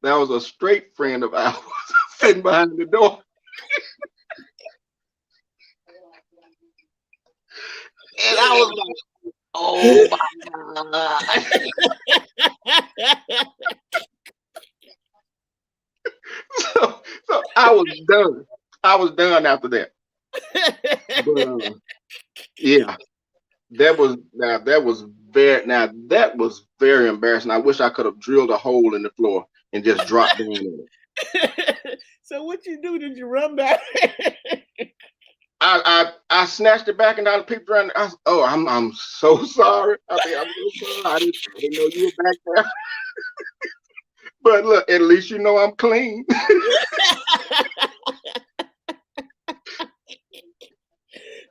that was a straight friend of ours sitting behind the door. And I was like, oh my God. So I was done. I was done after that. But yeah, that was very embarrassing. I wish I could have drilled a hole in the floor and just dropped down in it. So what you do? Did you run back? I snatched it back and I peeped around. I'm so sorry. I'm so sorry. I didn't know you were back there. But look, at least you know I'm clean.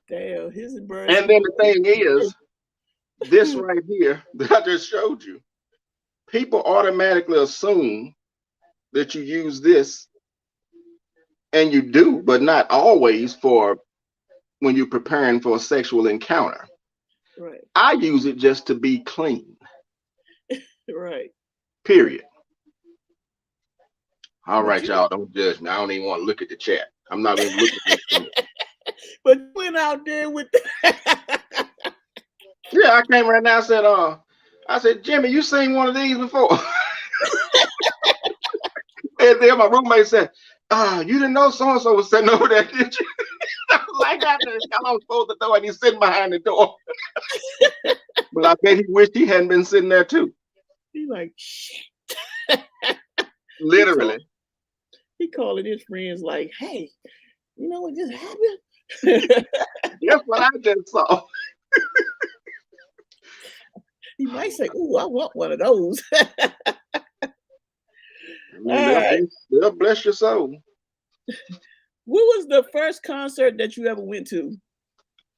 Damn, his bird. And then the thing is, this right here that I just showed you, people automatically assume that you use this, and you do, but not always for when you're preparing for a sexual encounter. Right. I use it just to be clean. Right. Period. All right, y'all, don't judge me. I don't even want to look at the chat. I'm not even looking at it. But you went out there with Yeah, I came right now and I said, Jimmy, you seen one of these before? And then my roommate said, you didn't know so-and-so was sitting over there, did you? I was like, I was close the door and he's sitting behind the door. But I bet he wished he hadn't been sitting there too. He like, shit. Literally. He calling his friends like, hey, you know what just happened? That's what I just saw. He might say, ooh, I want one of those. They'll bless your soul. What was the first concert that you ever went to?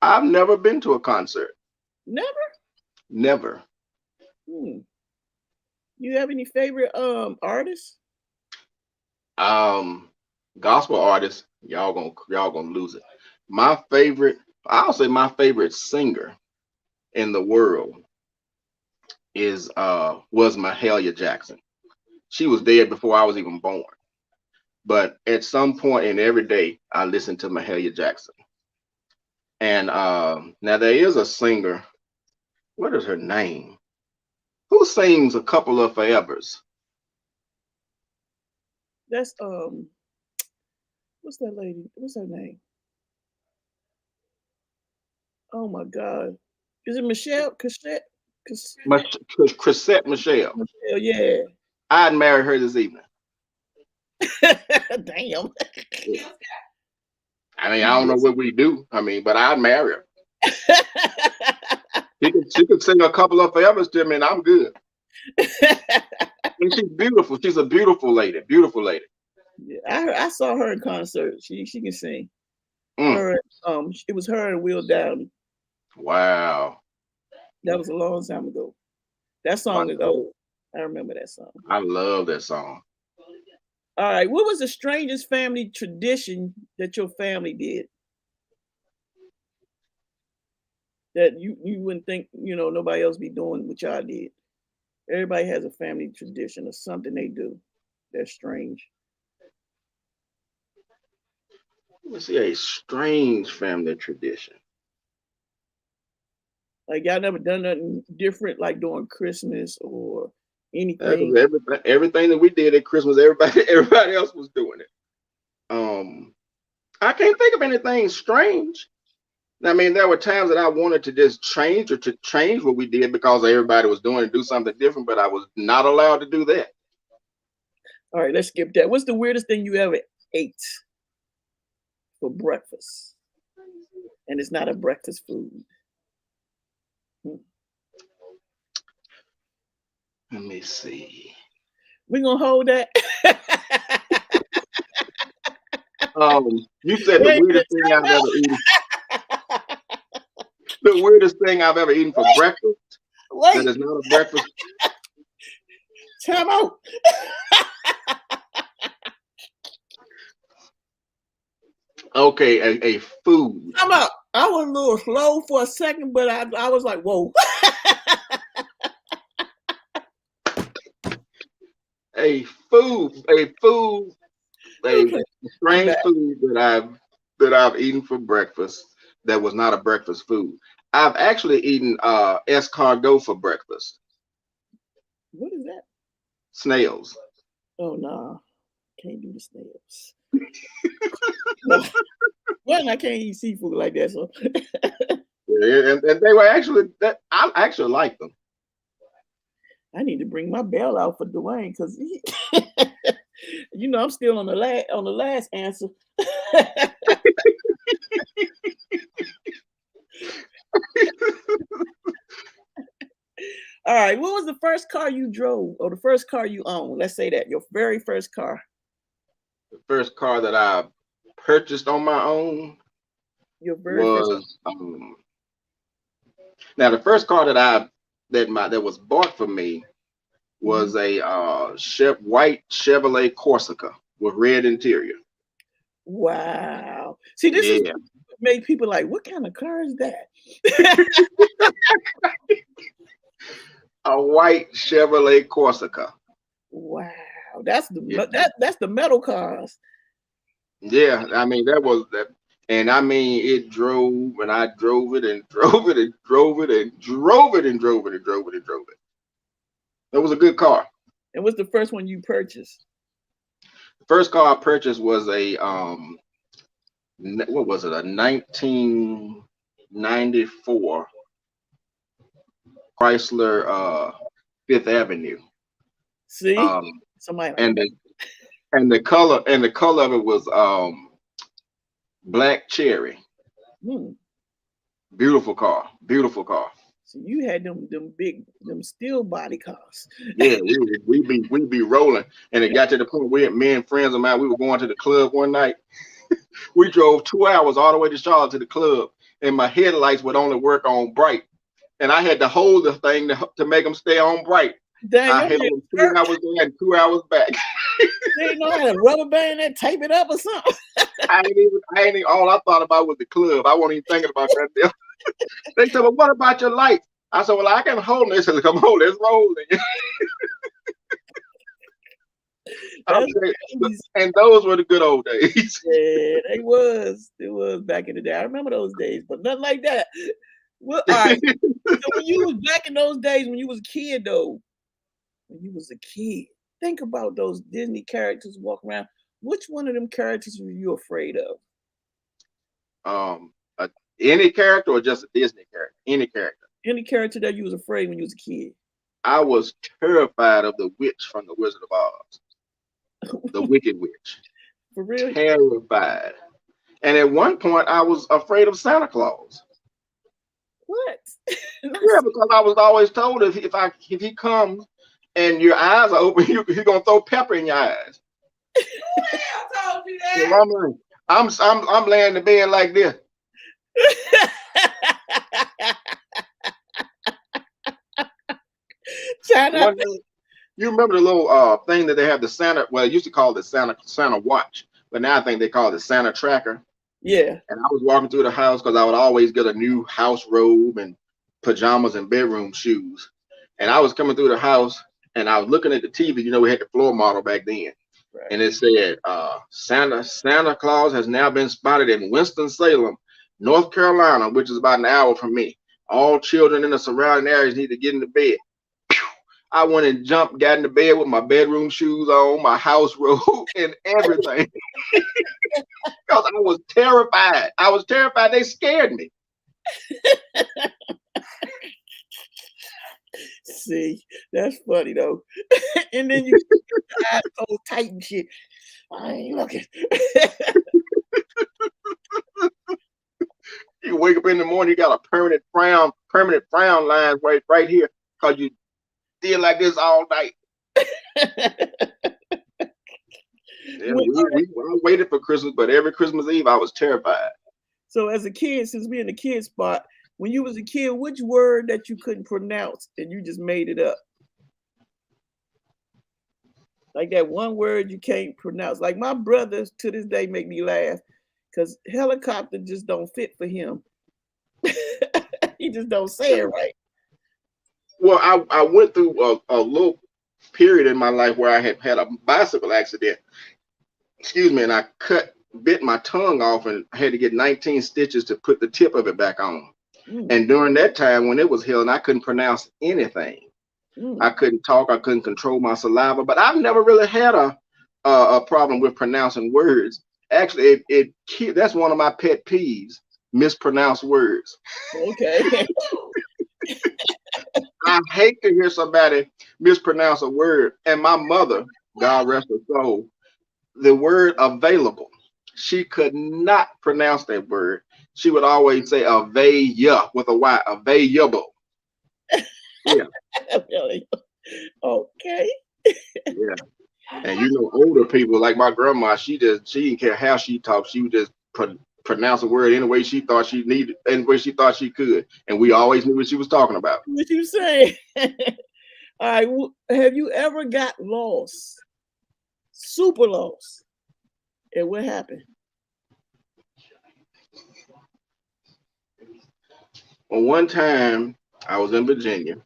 I've never been to a concert. Never? Never. You have any favorite artists? Gospel artists, y'all gonna lose it. I'll say my favorite singer in the world was Mahalia Jackson. She was dead before I was even born. But at some point in every day, I listen to Mahalia Jackson. And now there is a singer. What is her name? Who sings a couple of forevers? That's what's that lady? What's her name? Oh my God. Is it Michelle? Chrisette Michelle. Yeah. I'd marry her this evening. Damn. Yeah. I mean, I don't know what we do. I mean, but I'd marry her. She could sing a couple of forevers to me and I'm good. And she's beautiful. She's a beautiful lady. Beautiful lady. Yeah, I saw her in concert. She can sing. Her, it was her and Will Downing. Wow. That was a long time ago. That song is old. I remember that song. I love that song. All right. What was the strangest family tradition that your family did? That you wouldn't think, nobody else be doing what y'all did. Everybody has a family tradition or something they do that's strange. Let's see, a strange family tradition. Like y'all never done nothing different, like during Christmas or anything. Everything that we did at Christmas, everybody else was doing it. I can't think of anything strange. I mean, there were times that I wanted to just change what we did because everybody was doing and do something different, but I was not allowed to do that. All right, let's skip that. What's the weirdest thing you ever ate? for breakfast, and it's not a breakfast food? Let me see. We're gonna hold that. You said the Wait a minute, weirdest thing time I've out. ever eaten. The weirdest thing I've ever eaten for breakfast that Wait, is not a breakfast. time out. Okay, a food. Time out. I was a little slow for a second, but I was like, whoa. A Okay, strange food that I've eaten for breakfast that was not a breakfast food. I've actually eaten escargot for breakfast. what is that? Snails. Oh no, can't do the snails. Well, I can't eat seafood like that, so Yeah, and they were actually I actually like them. I need to bring my bell out for Dwayne because you know I'm still on the last answer. All right, what was the first car you drove or the first car you owned? Let's say that your very first car. The first car that I purchased on my own Your very first. was now the first car that was bought for me was a white Chevrolet Corsica with red interior. Wow. See, this is Yeah. make people like, what kind of car is that? A white Chevrolet Corsica. Wow, that's the metal cars. Yeah, I mean that was that, and I mean it drove, and I drove it and drove it and drove it and drove it and drove it and drove it and drove it. It was a good car. And what's the first one you purchased? The first car I purchased was a what was it? A 1994 Chrysler Fifth Avenue. See, somebody like and that. the color of it was black cherry. Beautiful car. So you had them steel body cars. Yeah, we be rolling, and it got to the point where me and friends of mine, we were going to the club one night. We drove 2 hours all the way to Charlotte to the club, and my headlights would only work on bright, and I had to hold the thing to make them stay on bright. Dang, I held them 2 hours there and 2 hours back. They didn't know how to rubber band that, tape it up or something. I ain't even. All I thought about was the club. I wasn't even thinking about that deal. They said, "Well, what about your lights?" I said, "Well, I can hold them." They said, "Come on, let's roll." And those were the good old days. Yeah, it was back in the day. I remember those days, but nothing like that. Well, all right. So when you was back in those days, when you was a kid, think about those Disney characters walking around. Which one of them characters were you afraid of? Any character or just a Disney character? Any character. Any character that you was afraid when you was a kid? I was terrified of the witch from the Wizard of Oz. The Wicked Witch. For real? Terrified. And at one point, I was afraid of Santa Claus. What? Yeah, because I was always told if he comes and your eyes are open, he's gonna throw pepper in your eyes. I told you that. So I'm laying in the bed like this. You remember the little thing that they have, the Santa? Well, it used to call it Santa watch, but now I think they call it the Santa tracker. Yeah. And I was walking through the house because I would always get a new house robe and pajamas and bedroom shoes. And I was coming through the house and I was looking at the TV. You know, we had the floor model back then. Right. And it said, Santa Claus has now been spotted in Winston-Salem, North Carolina, which is about an hour from me. All children in the surrounding areas need to get into bed. I went and jumped, got into bed with my bedroom shoes on, my house robe, and everything. Because I was terrified. They scared me. See, that's funny though. And then you eyes so tight and shit. I ain't looking. You wake up in the morning, you got a permanent frown line right here because you did like this all night. Yeah, I waited for Christmas, but every Christmas Eve I was terrified. So as a kid, since we're in the kid spot, when you was a kid, which word that you couldn't pronounce and you just made it up? Like that one word you can't pronounce. Like my brothers to this day make me laugh because helicopter just don't fit for him. He just don't say it right. Well, I went through a little period in my life where I had a bicycle accident. Excuse me, and I bit my tongue off and I had to get 19 stitches to put the tip of it back on. And during that time when it was healing, I couldn't pronounce anything. I couldn't talk, I couldn't control my saliva, but I've never really had a problem with pronouncing words. Actually, that's one of my pet peeves, mispronounced words. Okay. I hate to hear somebody mispronounce a word. And my mother, God rest her soul, the word available, she could not pronounce that word. She would always say avaya with a Y, available. Yeah. Okay. Yeah. And you know, older people like my grandma, she didn't care how she talked. She would just pronounce a word any way she thought she needed, any way she thought she could. And we always knew what she was talking about. What you say? All right. Have you ever got lost? Super lost. And what happened? Well, one time I was in Virginia,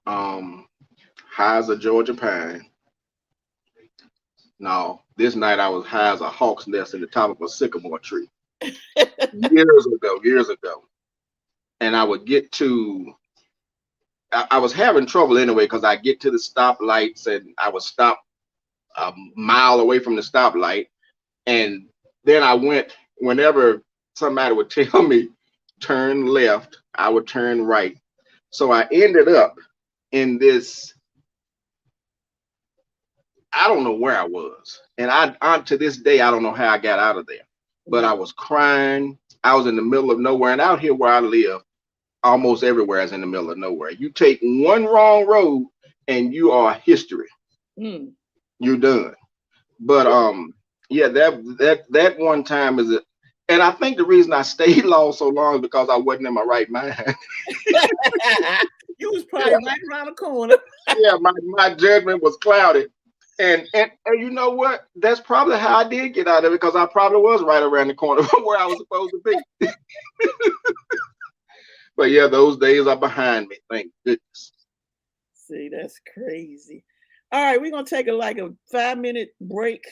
high as a Georgia pine. No, this night I was high as a hawk's nest in the top of a sycamore tree. years ago. And I would get to, I was having trouble anyway, because I get to the stoplights and I would stop a mile away from the stoplight. And then I went, whenever somebody would tell me, turn left, I would turn right. So I ended up in this, I don't know where I was. And I to this day, I don't know how I got out of there. But I was crying. I was in the middle of nowhere. And out here where I live, almost everywhere is in the middle of nowhere. You take one wrong road and you are history. You're done. But yeah, that one time is it. And I think the reason I stayed lost so long is because I wasn't in my right mind. You was probably right around the corner. Yeah, my judgment was clouded. And you know what? That's probably how I did get out of it, because I probably was right around the corner from where I was supposed to be. But yeah, those days are behind me. Thank goodness. See, that's crazy. All right, we're gonna take a 5-minute break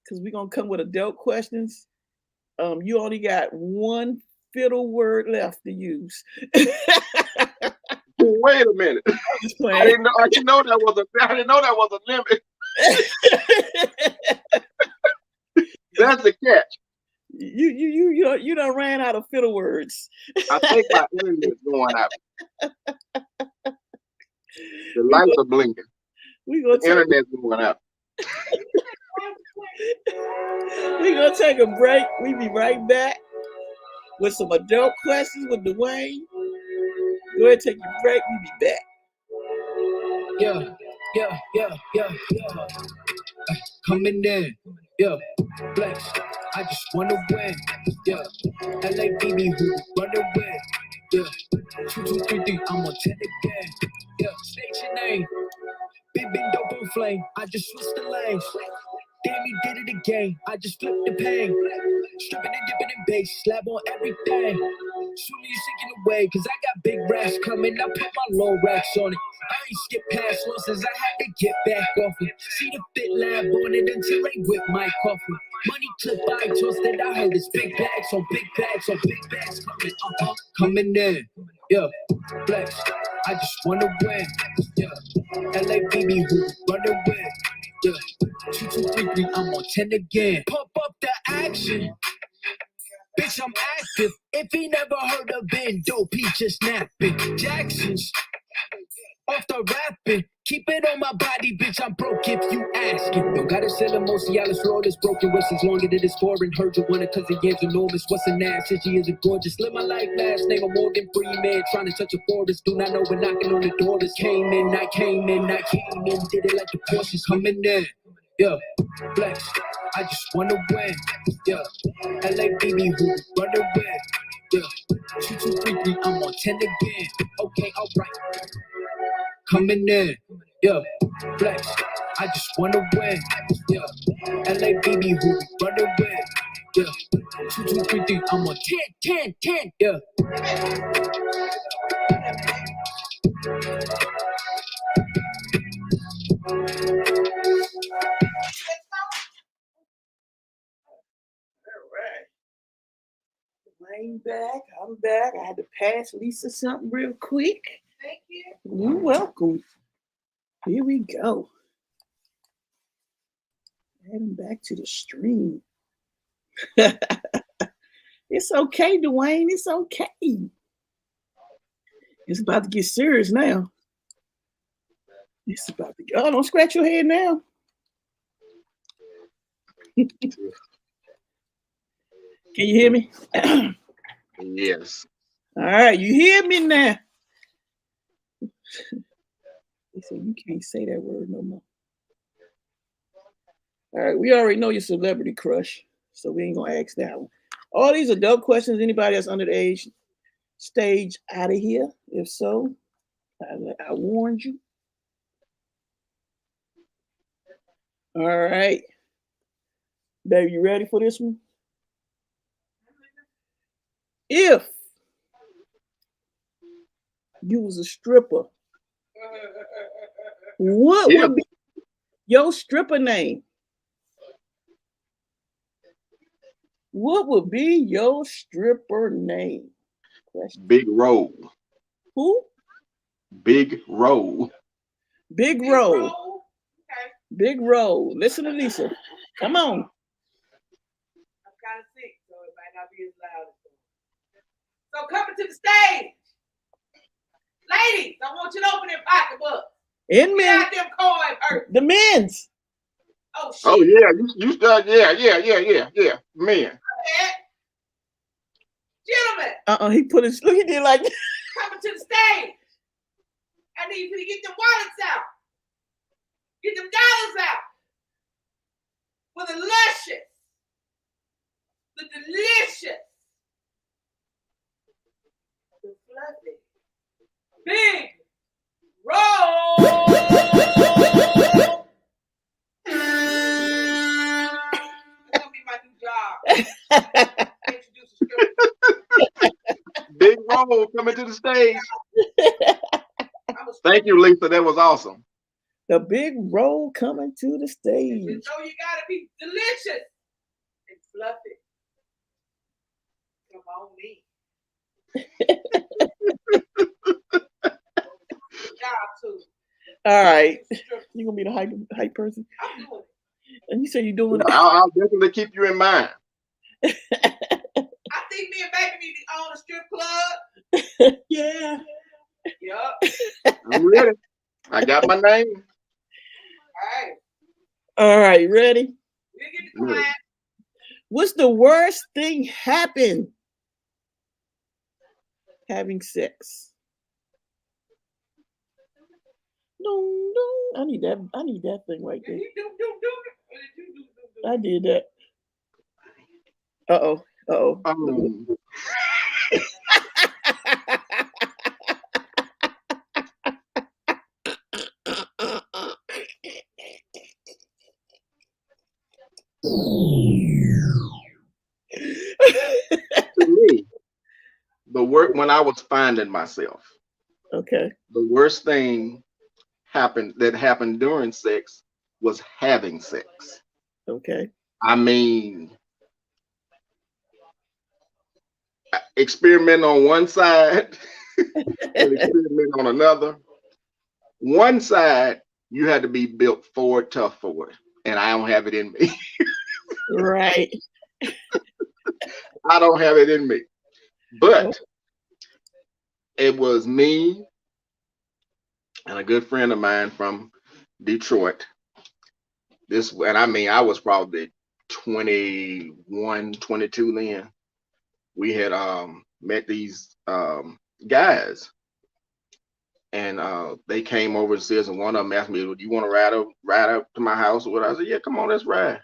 because we're gonna come with adult questions. You only got one fiddle word left to use. Wait a minute. I didn't know that was a limit. That's the catch. You done ran out of fiddle words. I think my internet's going out. The lights are blinking. The internet's going out. We're gonna take a break. We'll be right back with some adult questions with Dwayne. Go ahead, take your break. We'll be back. Yeah. Coming in, yeah, flex. I just wanna win, yeah. LA baby who run away, yeah. 2, 2, 3, 3, I'm on 10 again, yeah. State your name, big dope on flame. I just switched the lanes. Damn, he did it again. I just flipped the pain. Stripping and dipping in bass, slab on everything. Soon as you sinking away, cause I got big racks coming. I put my low racks on it. I ain't skip past losses, I had to get back off it. See the fit lab on it until they whip my coffee. Money clip, I tossed it. I heard it's big bags on big bags on big bags coming. Coming in, yeah, flex. I just wanna win, yeah. LA baby who run away, yeah. 2, 2, 3, 3, I'm on 10 again. Pump up the action. Bitch, I'm active. If he never heard of Ben Dope, he just napping. Jackson's Off the rapping, keep it on my body, bitch. I'm broke if you ask it. Don't gotta sell a Cialis roll is broken. What's as long as it is foreign? Heard you want it cause the yams enormous. What's an ass? She is a gorgeous. Live my life last name of Morgan Freeman. Trying to touch a forest. Do not know when knocking on the door. This came in, I came in, I came in. Did it like the Porsches coming in. Yeah, flex. I just wanna win. Yeah, LA baby who run the win. Yeah, 2, 2, 3, 3. I'm on 10 again. Okay, alright. Coming in, yeah, flex. I just wanna win, yeah. LA baby who run the win, yeah. 2, 2, 3, 3. I'm on 10, 10, 10, yeah. Dwayne back. I'm back. I had to pass Lisa something real quick. Thank you. You're welcome. Here we go. Heading back to the stream. It's okay, Dwayne. It's okay. It's about to get serious now. It's about to go. Oh, don't scratch your head now. Can you hear me? Yes. All right, you hear me now. They said you can't say that word no more. All right, we already know your celebrity crush, so we ain't gonna ask that one. All these adult questions, anybody that's under the age stage out of here. If so, I warned you. All right. Baby, you ready for this one? If you was a stripper, what would be your stripper name? What would be your stripper name? Question. Big Roll. Who? Big Roll. Big Roll. Okay. Big Roll. Listen to Lisa. Come on. I'm kind of sick, so it might not be as loud. So coming to the stage. Ladies, I want you to open them pocketbooks. In Get men. out them coins first. The men's. Oh, shit. Oh yeah, you start. Yeah. Man. Okay. Gentlemen, He put his, look, he did like coming to the stage. I need you to get them wallets out. Get them dollars out. For the luscious, the delicious, the fluffy, big roll. That's gonna be my new job. Introduce a stripper. Big Roll coming to the stage. Thank you, Lisa. That was awesome. the Big Roll coming to the stage. You know you gotta be delicious and fluffy. Come on, me. Job too. All right. You gonna be the hype person? I'm doing it. And you say you're doing it. I'll definitely keep you in mind. I think me and baby need to own a strip club. Yeah. Yup. I'm ready. I got my name. All right. All right, ready? We'll get the client. What's the worst thing happen? Having sex. No. I need that thing right there. I did that. Uh-oh. To me, the work when I was finding myself, Okay. the worst thing that happened during sex was having sex. Okay. I mean, experiment on one side and experiment on another. One side, you had to be built for it, tough for it, and I don't have it in me. Right. I don't have it in me. But it was me and a good friend of mine from Detroit. And I mean, I was probably 21, 22 then. We had met these guys, and they came over and says, and one of them asked me, "Do you want to ride up to my house?" Or what? I said, "Yeah, come on, let's ride."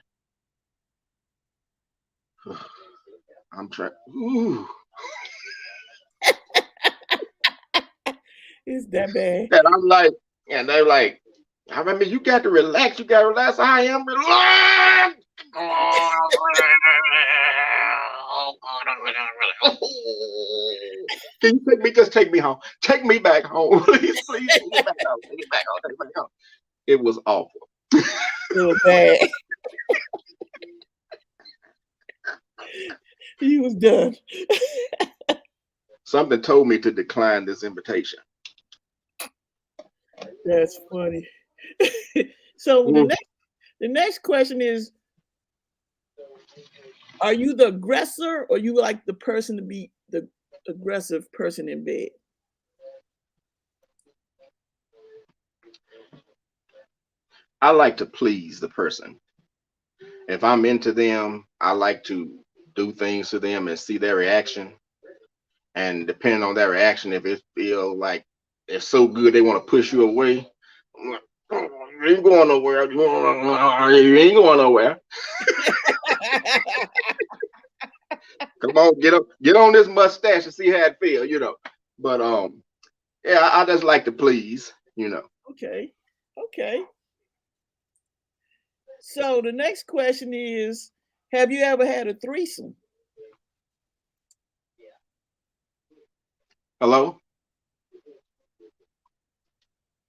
I'm trying. Ooh. It's that bad. And I'm like, and they're like, I remember you got to relax. You got to relax. I am relaxed. Can you take me? Just take me home. Take me back home, please, please. Take me back home. Take me back home. Take me back home. It was awful. It was bad. He was done. Something told me to decline this invitation. That's funny. So the next question is, are you the aggressor or you like the person to be the aggressive person in bed? I like to please the person. If I'm into them, I like to do things to them and see their reaction. And depending on their reaction, if it feels like it's so good they want to push you away, you ain't going nowhere. You ain't going nowhere. Come on, get on this mustache and see how it feels, you know. But yeah, I just like to please, you know. Okay. So the next question is, have you ever had a threesome? Hello?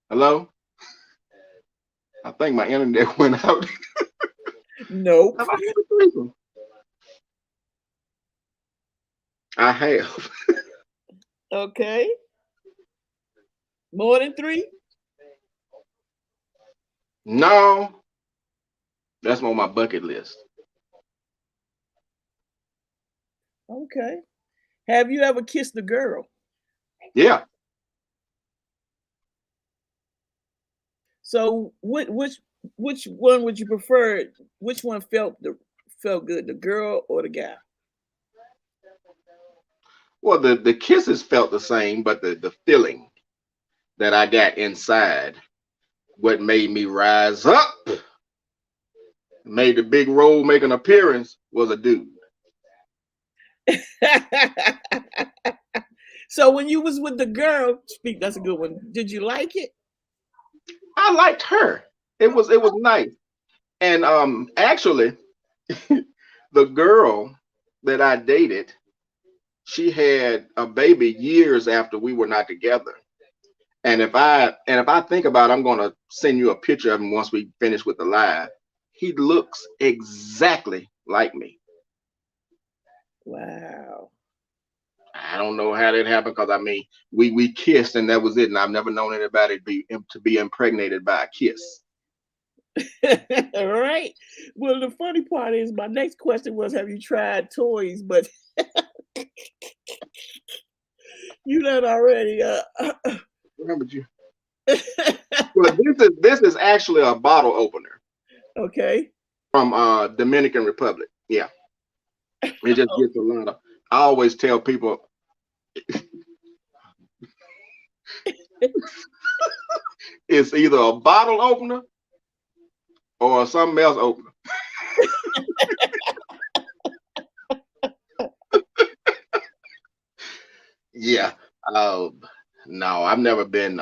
Hello? I think my internet went out. Nope. Have I had a threesome? I have. Okay. More than 3? No. That's on my bucket list. Okay. Have you ever kissed a girl? Yeah. So which one would you prefer? Which one felt good, the girl or the guy? Well, the kisses felt the same, but the feeling that I got inside, what made me rise up, made the big role make an appearance, was a dude. So when you was with the girl, that's a good one. Did you like it? I liked her. It was nice. And actually, the girl that I dated, she had a baby years after we were not together. And if I think about it, I'm gonna send you a picture of him once we finish with the live. He looks exactly like me. Wow. I don't know how that happened because I mean we kissed and that was it. And I've never known anybody to be impregnated by a kiss. All right. Well, the funny part is my next question was, have you tried toys? But you done already. Remember you? Well, this is actually a bottle opener. Okay. From Dominican Republic. Yeah. It just gets a lot of. I always tell people it's either a bottle opener or something else opener. Yeah. No, I've never been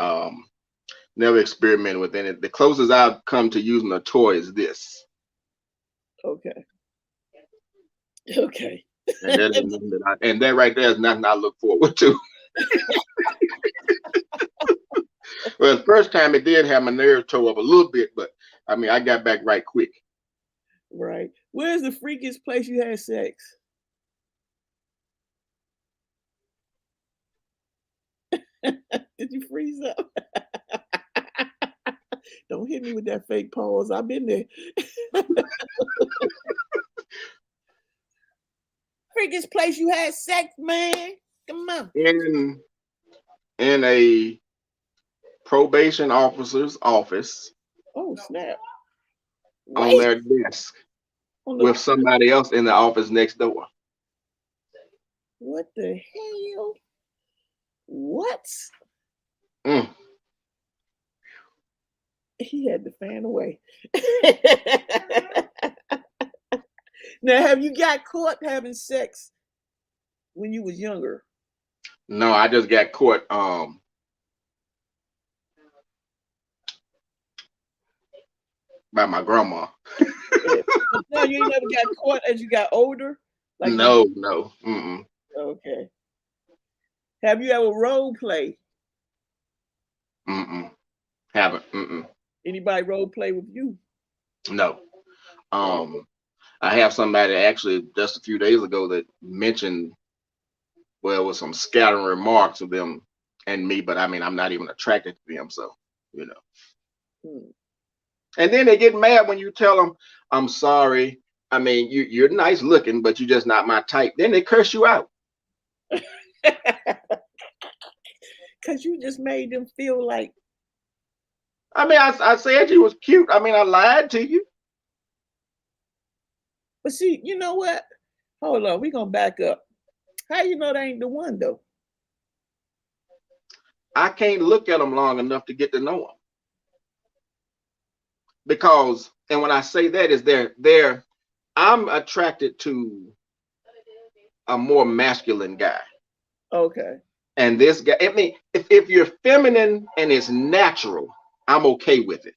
never experimented with any. The closest I've come to using a toy is this. Okay. And that right there is nothing I look forward to. Well, the first time it did have my nerve toe up a little bit, but I mean I got back right quick. Right. Where's the freakiest place you had sex? Did you freeze up? Don't hit me with that fake pause. I've been there. Freakiest place you had sex, man. Come on. In a probation officer's office Oh snap! on Wait, their desk on the with somebody else in the office next door. what the hell? What? Mm. He had to fan away. Now, have you got caught having sex when you was younger? No, I just got caught by my grandma. Yeah. But no, you ain't never got caught as you got older. Like No, no. Mm-mm. okay. Have you ever role play? Mm-mm. Haven't. Mm-mm. Anybody role play with you? No. I have somebody actually just a few days ago that mentioned, well, with some scattering remarks of them and me, but I mean, I'm not even attracted to them, so you know. Hmm. And then they get mad when you tell them, "I'm sorry. I mean, you're nice looking, but you're just not my type." Then they curse you out. Cause you just made them feel like. I mean, I said you was cute. I mean, I lied to you. But see, you know what? Hold on, we gonna back up. How you know they ain't the one though? I can't look at them long enough to get to know them. Because, and when I say that is I'm attracted to a more masculine guy. Okay. And this guy, I mean, if you're feminine and it's natural, I'm okay with it.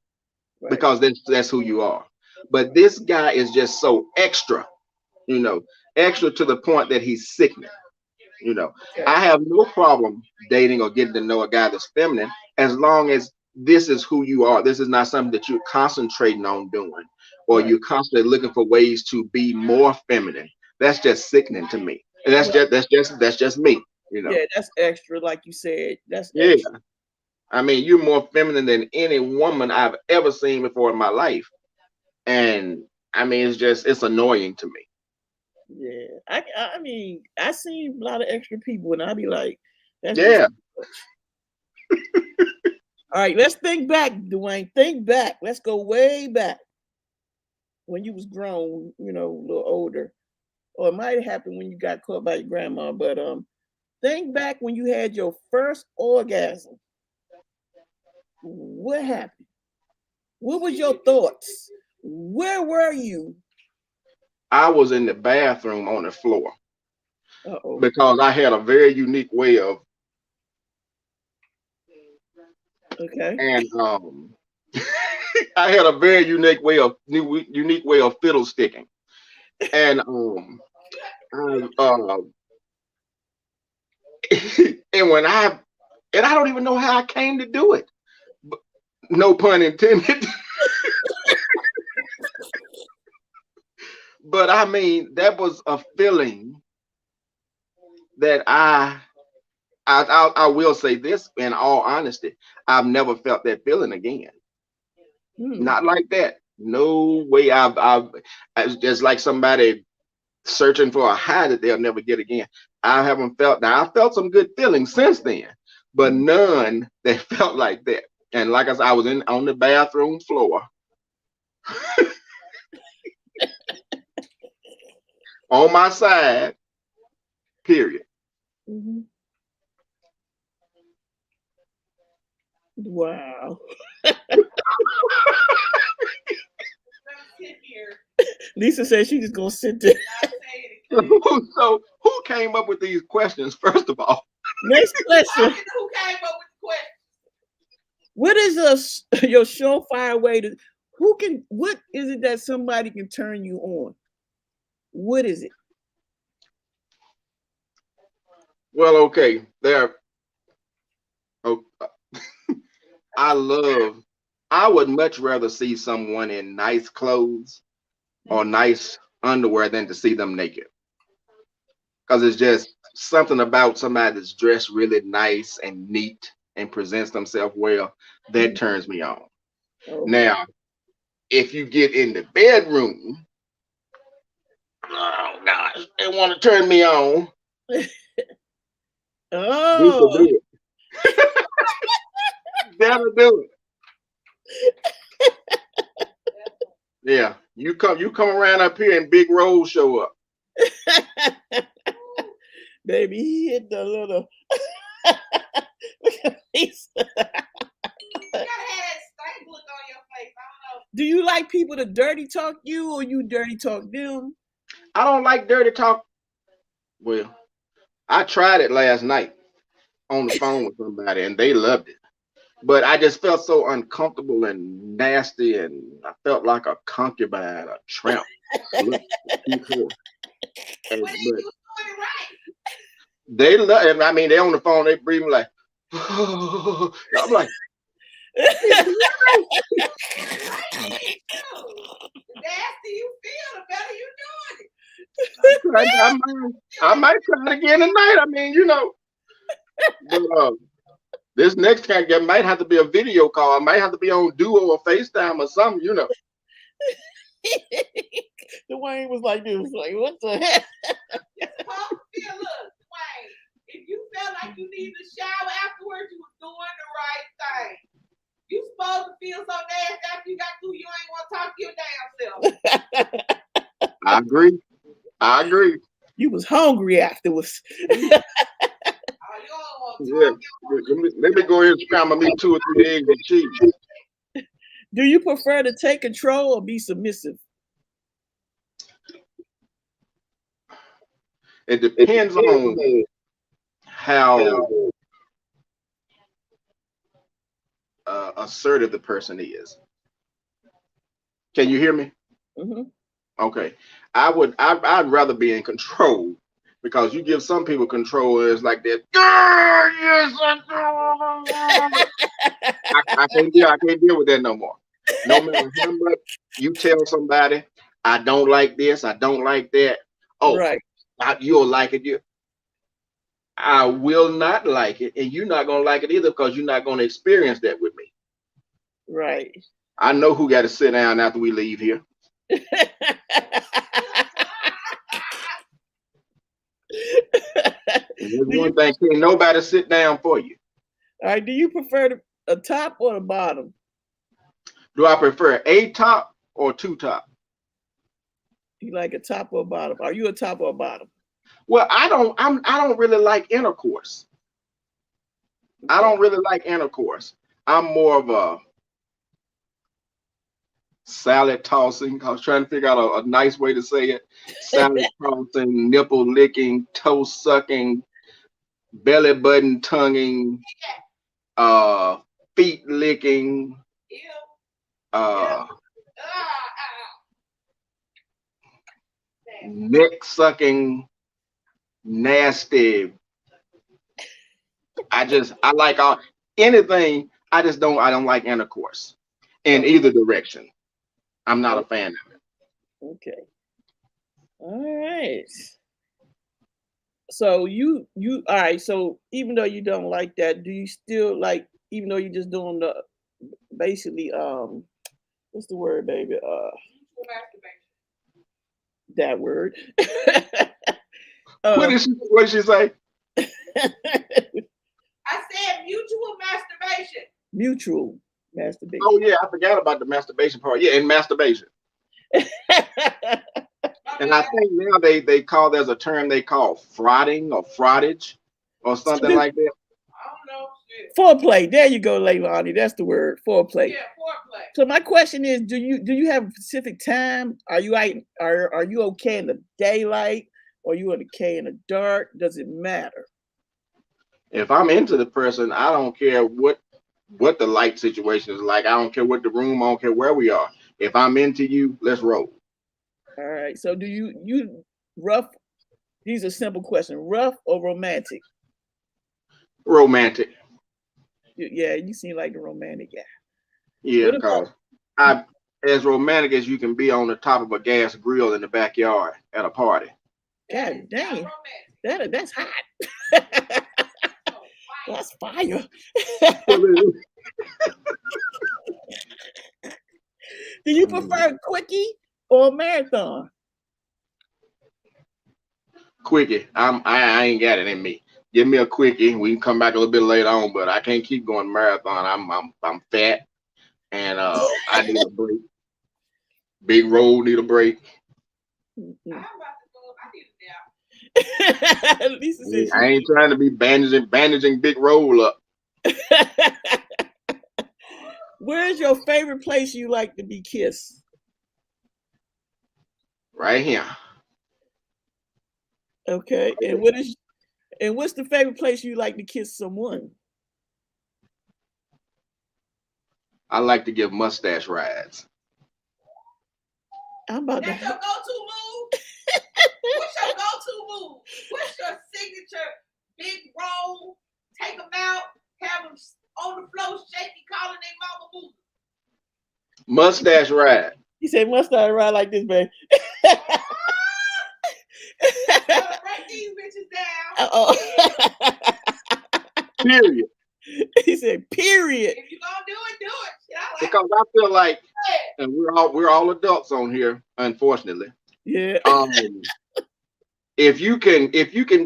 Right. Because that's who you are. But this guy is just so extra, extra to the point that he's sickening. Okay. I have no problem dating or getting to know a guy that's feminine as long as this is who you are. This is not something that you're concentrating on doing, or Right. you're constantly looking for ways to be more feminine. That's just sickening to me. And that's just me, Yeah, that's extra, like you said. That's Yeah. extra. I mean, you're more feminine than any woman I've ever seen before in my life. And I mean, it's annoying to me. Yeah. I mean, I seen a lot of extra people and I be like, that's Yeah. just all right, let's think back, Dwayne. Think back. Let's go way back. When you was grown, a little older. Or it might have happened when you got caught by your grandma, but think back when you had your first orgasm. What happened? What was your thoughts? Where were you? I was in the bathroom on the floor Uh-oh. because I had a very unique way of Okay. and I had a very unique way of fiddle sticking. And and I don't even know how I came to do it. No pun intended. But I mean, that was a feeling that I will say this in all honesty, I've never felt that feeling again. Not like that. No way. It's just like somebody searching for a high that they'll never get again. I haven't felt. Now I felt some good feelings since then, but none that felt like that. And like I said, I was on the bathroom floor. On my side, period. Mm-hmm. Wow. Lisa said she's just gonna sit there. So who came up with these questions, first of all? Next question. Who came up with the question? What is your surefire way to what is it that somebody can turn you on? What is it? Well, okay. I would much rather see someone in nice clothes or nice underwear than to see them naked. Because it's just something about somebody that's dressed really nice and neat and presents themselves well that turns me on. Okay. Now, if you get in the bedroom, oh gosh, they want to turn me on. Oh, That'll do it. Yeah, you come around up here and Big Rose show up. Baby, he hit the little. Look at this. You gotta have that stank look on your face. I don't know. Do you like people to dirty talk you or you dirty talk them? I don't like dirty talk. Well, I tried it last night on the phone with somebody and they loved it. But I just felt so uncomfortable and nasty, and I felt like a concubine, a tramp. And, But then but you doing it right. they love it. I mean, they on the phone, they breathing like, I'm like, The nastier you feel, the better you doing it. I might try it again tonight. I mean, you know. But this next kind of might have to be a video call. I might have to be on Duo or FaceTime or something, you know. Dwayne was like this, like, what the heck? You're supposed to feel, look, Dwayne, if you felt like you needed a shower afterwards, you were doing the right thing. You supposed to feel so nasty after you got through, you ain't want to talk to your damn self. I agree. I agree. You was hungry afterwards. Oh, you don't want to Yeah. Let me go ahead and scramble me 2 or 3 eggs and cheese. Do you prefer to take control or be submissive? It depends on how assertive the person is. Can you hear me? Mm-hmm. Okay. I'd rather be in control, because you give some people control and it's like that. Yes, I can't deal with that no more. No matter how much you tell somebody, I don't like this, I don't like that. Oh, right. You'll like it. I will not like it, and you're not gonna like it either, because you're not gonna experience that with me. Right. I know who got to sit down after we leave here. There's one thing, can't nobody sit down for you. All right. Do you prefer a top or the bottom? Do I prefer a top or 2 top? You like a top or a bottom? Are you a top or a bottom? Well, I don't really like intercourse. I don't really like intercourse. I'm more of a salad tossing. I was trying to figure out a nice way to say it. Salad tossing, nipple licking, toe sucking, belly button tonguing, feet licking, neck sucking, nasty. I like anything. I don't like intercourse in either direction. I'm not a fan of it. Okay. All right. So you all right. So even though you don't like that, do you still like, even though you're just doing the basically what's the word, baby? That word. What did she say? I said mutual masturbation. Mutual masturbation. Oh yeah, I forgot about the masturbation part. Yeah, and masturbation. And I think now they call, there's a term they call frauding or fraudage or something like that. I don't know. Shit. Foreplay. There you go, Leilani. That's the word. Foreplay. Yeah, foreplay. So my question is, do you have a specific time? Are you okay in the daylight, or are you okay in the dark? Does it matter? If I'm into the person, I don't care what the light situation is like. I don't care what the room, I don't care where we are. If I'm into you, let's roll. All right. So do you rough? These are simple questions. Rough or romantic? Romantic. Yeah, you seem like the romantic guy. Yeah, because I'm as romantic as you can be on the top of a gas grill in the backyard at a party. God dang, that's hot. That's fire. Do you prefer a quickie or a marathon? Quickie. I ain't got it in me. give me a quickie. We can come back a little bit later on, but I can't keep going marathon. I'm fat, and I need a break. Big road need a break. I'm about to go. I need a nap. Lisa said I ain't trying to be bandaging big roll up. Where's your favorite place you like to be kissed? Right here. Okay. And what's the favorite place you like to kiss someone? I like to give mustache rides. I'm about That's to. your go-to move? What's your go-to move? What's your signature big roll? Take them out, have them on the floor, shaky, calling their mama move. Mustache ride. He said mustache ride like this, man. Break these bitches down. Period. He said, period. If you gonna do it, do it. Shit, I like Because I feel like, and we're all adults on here, unfortunately. Yeah. If you can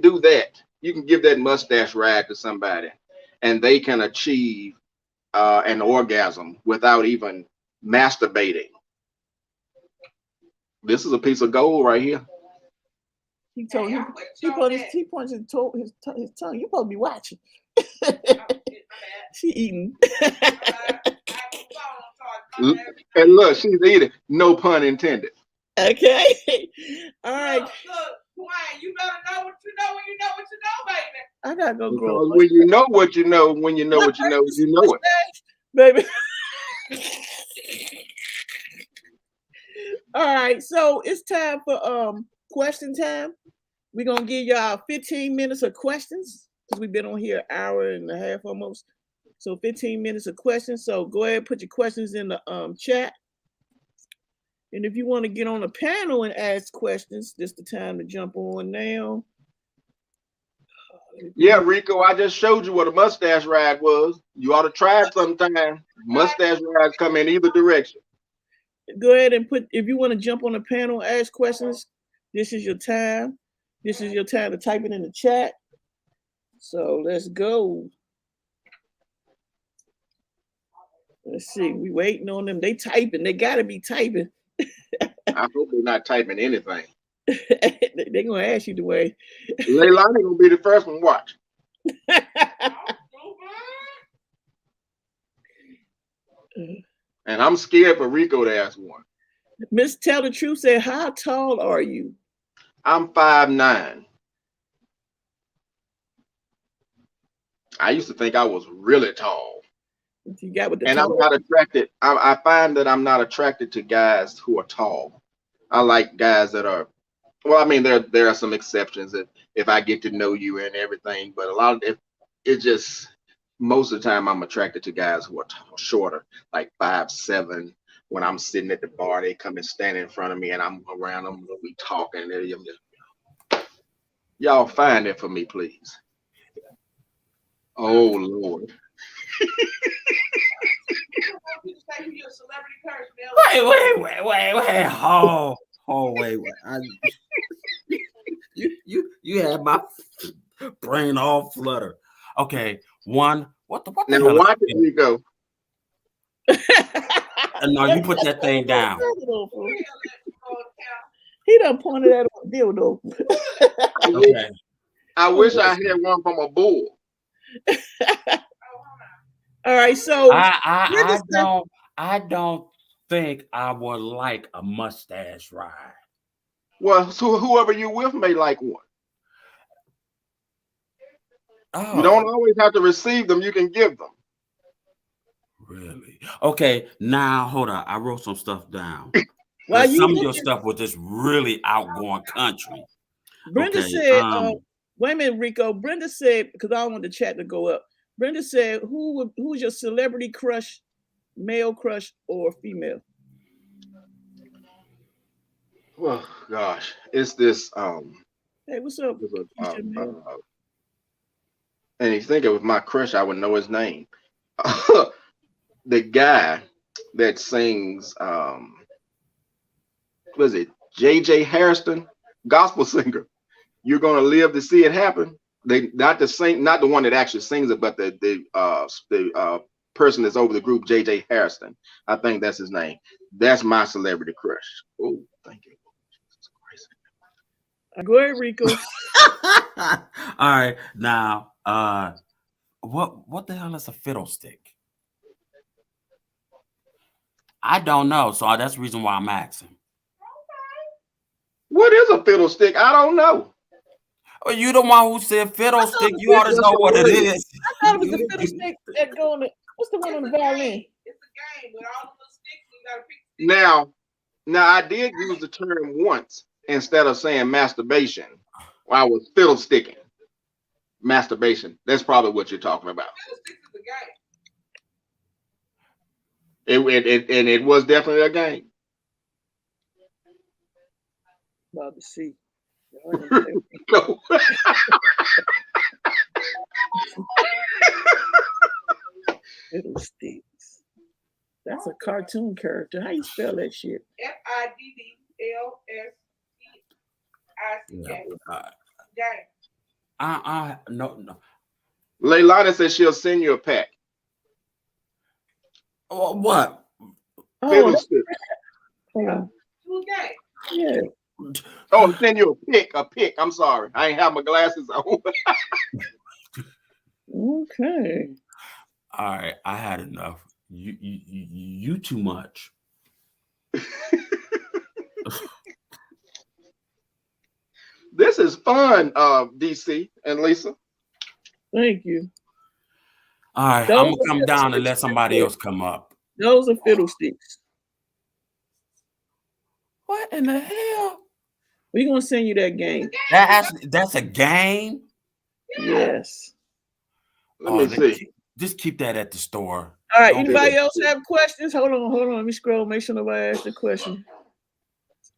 do that, you can give that mustache ride to somebody, and they can achieve an orgasm without even masturbating. This is a piece of gold right here. He told him. He pointed his tongue. You supposed to be watching. She eating. And look, she's eating. No pun intended. Okay. All right. Look, Dwayne, you better know what you know when you know what you know, baby. I gotta go grow Because up. when you know what you know, when you know what you know, you know it. Baby. All right, so it's time for question time. We're gonna give y'all 15 minutes of questions because we've been on here an hour and a half almost. So 15 minutes of questions. So go ahead and put your questions in the chat. And if you want to get on the panel and ask questions, this is the time to jump on now. Yeah, Rico, I just showed you what a mustache ride was. You ought to try it sometime. Mustache rides come in either direction. Go ahead and put, if you want to jump on the panel, ask questions, this is your time. This is your time to type it in the chat. So let's go. Let's see. We waiting on them. They typing. They gotta be typing. I hope they're not typing anything. They're gonna ask you the way. Leilani gonna be the first one. Watch. And I'm scared for Rico to ask one. Miss Tell the Truth said, how tall are you? I'm 5'9". I used to think I was really tall. You got with the and I'm not attracted. I find that I'm not attracted to guys who are tall. I like guys that are, well, I mean, there are some exceptions if I get to know you and everything, but a lot of it just, most of the time I'm attracted to guys who are shorter, like 5'7". When I'm sitting at the bar, they come and stand in front of me and I'm around them, we talking, and I'm just, y'all find it for me, please. Oh Lord. Wait. Wait. You had my brain all flutter. Okay, one. What the now hell? Watch it, Rico. No, you put that thing down. He done pointed at a dildo. Okay. I wish I had one from a bull. All right, so I don't think I would like a mustache ride. Well, so whoever you're with may like one. Oh. You don't always have to receive them. You can give them. Really? Okay, now hold on. I wrote some stuff down. Well, some of your stuff was just really outgoing country. Brenda said, wait a minute, Rico. Brenda said, because I want the chat to go up. Brenda said, who's your celebrity crush, male crush or female? Well, gosh, it's this. Hey, what's up? And you think it was my crush, I would know his name. The guy that sings, what is it? J.J. Harrison, gospel singer. You're gonna live to see it happen. They not the one that actually sings it, but the person that's over the group, JJ Harrison. I think that's his name. That's my celebrity crush. Oh, thank you. Go ahead, Rico. All right, now, what the hell is a fiddlestick? I don't know, so that's the reason why I'm asking. What is a fiddlestick? I don't know. Well, you the one who said fiddlestick. You ought to know what it is. I thought it was the fiddlestick that go on the. What's the one on the violin? It's a game with all the sticks. You gotta pick sticks. Now I did use the term once instead of saying masturbation. I was fiddlesticking. Masturbation. That's probably what you're talking about. Fiddlesticks is a game. It was definitely a game. About to see. Go. Fiddlesticks. That's a cartoon character. How you spell that shit? FIDDLSTICK. Game. No. Leilani says she'll send you a pack. What? Oh, Fiddlestick. hold on. Okay. Yeah. Oh, send you a pick. I'm sorry. I ain't have my glasses on. Okay. All right, I had enough. You too much. This is fun, DC and Lisa. Thank you. All right, I'm gonna come down and let somebody else come up. Those are fiddlesticks. What in the hell? We're gonna send you that game. That's a game? Yes. Let me see. Just keep that at the store. All right. Anybody else have questions? Hold on. Let me scroll. Make sure nobody asked the question.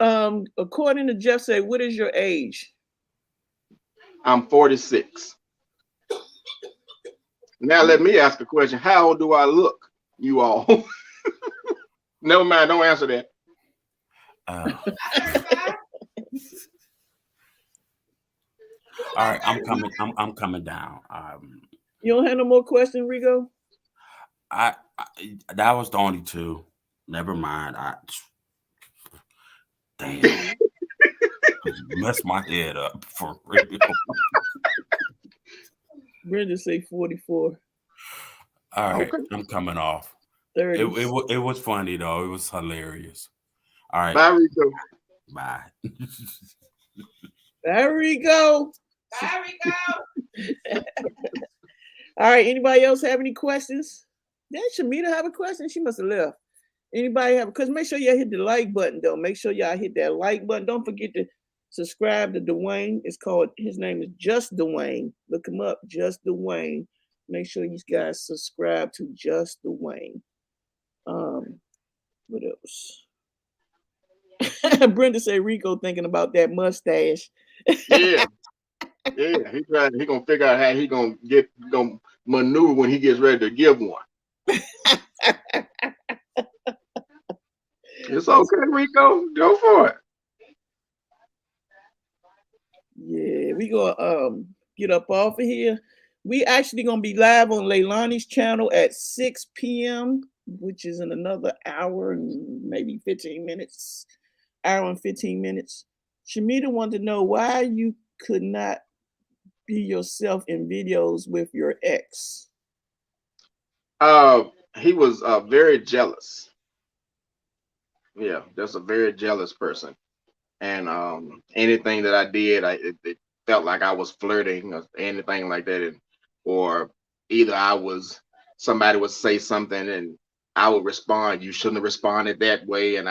According to Jeff, say, what is your age? I'm 46. Now let me ask a question. How old do I look, you all? Never mind. Don't answer that. All right, I'm coming down. You don't have no more questions, Rico? I that was the only two. Never mind. Damn. Messed my head up for real. Brenda say 44. All right, okay. I'm coming off. 30. It was funny though. It was hilarious. All right. Bye, Rico. Bye. There we go. There we go. All right. Anybody else have any questions? Did Shamita have a question? She must have left. Anybody have? Because make sure y'all hit the like button, though. Make sure y'all hit that like button. Don't forget to subscribe to Dwayne. His name is Just Dwayne. Look him up, Just Dwayne. Make sure you guys subscribe to Just Dwayne. What else? Brenda say Rico thinking about that mustache. Yeah. He gonna figure out how he gonna maneuver when he gets ready to give one. It's okay, Rico. Go for it. Yeah, we gonna get up off of here. We actually gonna be live on Leilani's channel at 6 p.m., which is in another hour and maybe 15 minutes. Hour and 15 minutes. Shamita wanted to know why you could not be yourself in videos with your ex. He was very jealous. Yeah, that's a very jealous person. And anything that I did, it felt like I was flirting or anything like that. Or either somebody would say something and I would respond, you shouldn't have responded that way. And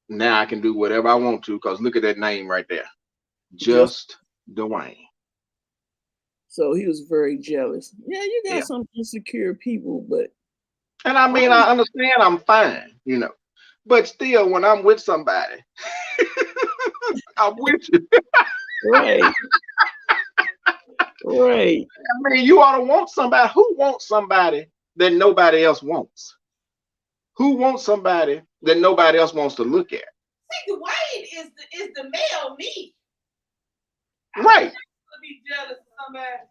now I can do whatever I want to, because look at that name right there. Just Dwayne. So he was very jealous. Yeah, you got some insecure people, but. And I mean, I understand I'm fine, but still, when I'm with somebody, I'm with you. Right. Right. I mean, you ought to want somebody. Who wants somebody that nobody else wants? Who wants somebody that nobody else wants to look at? See, Dwayne is the male me. Right. be jealous of somebody.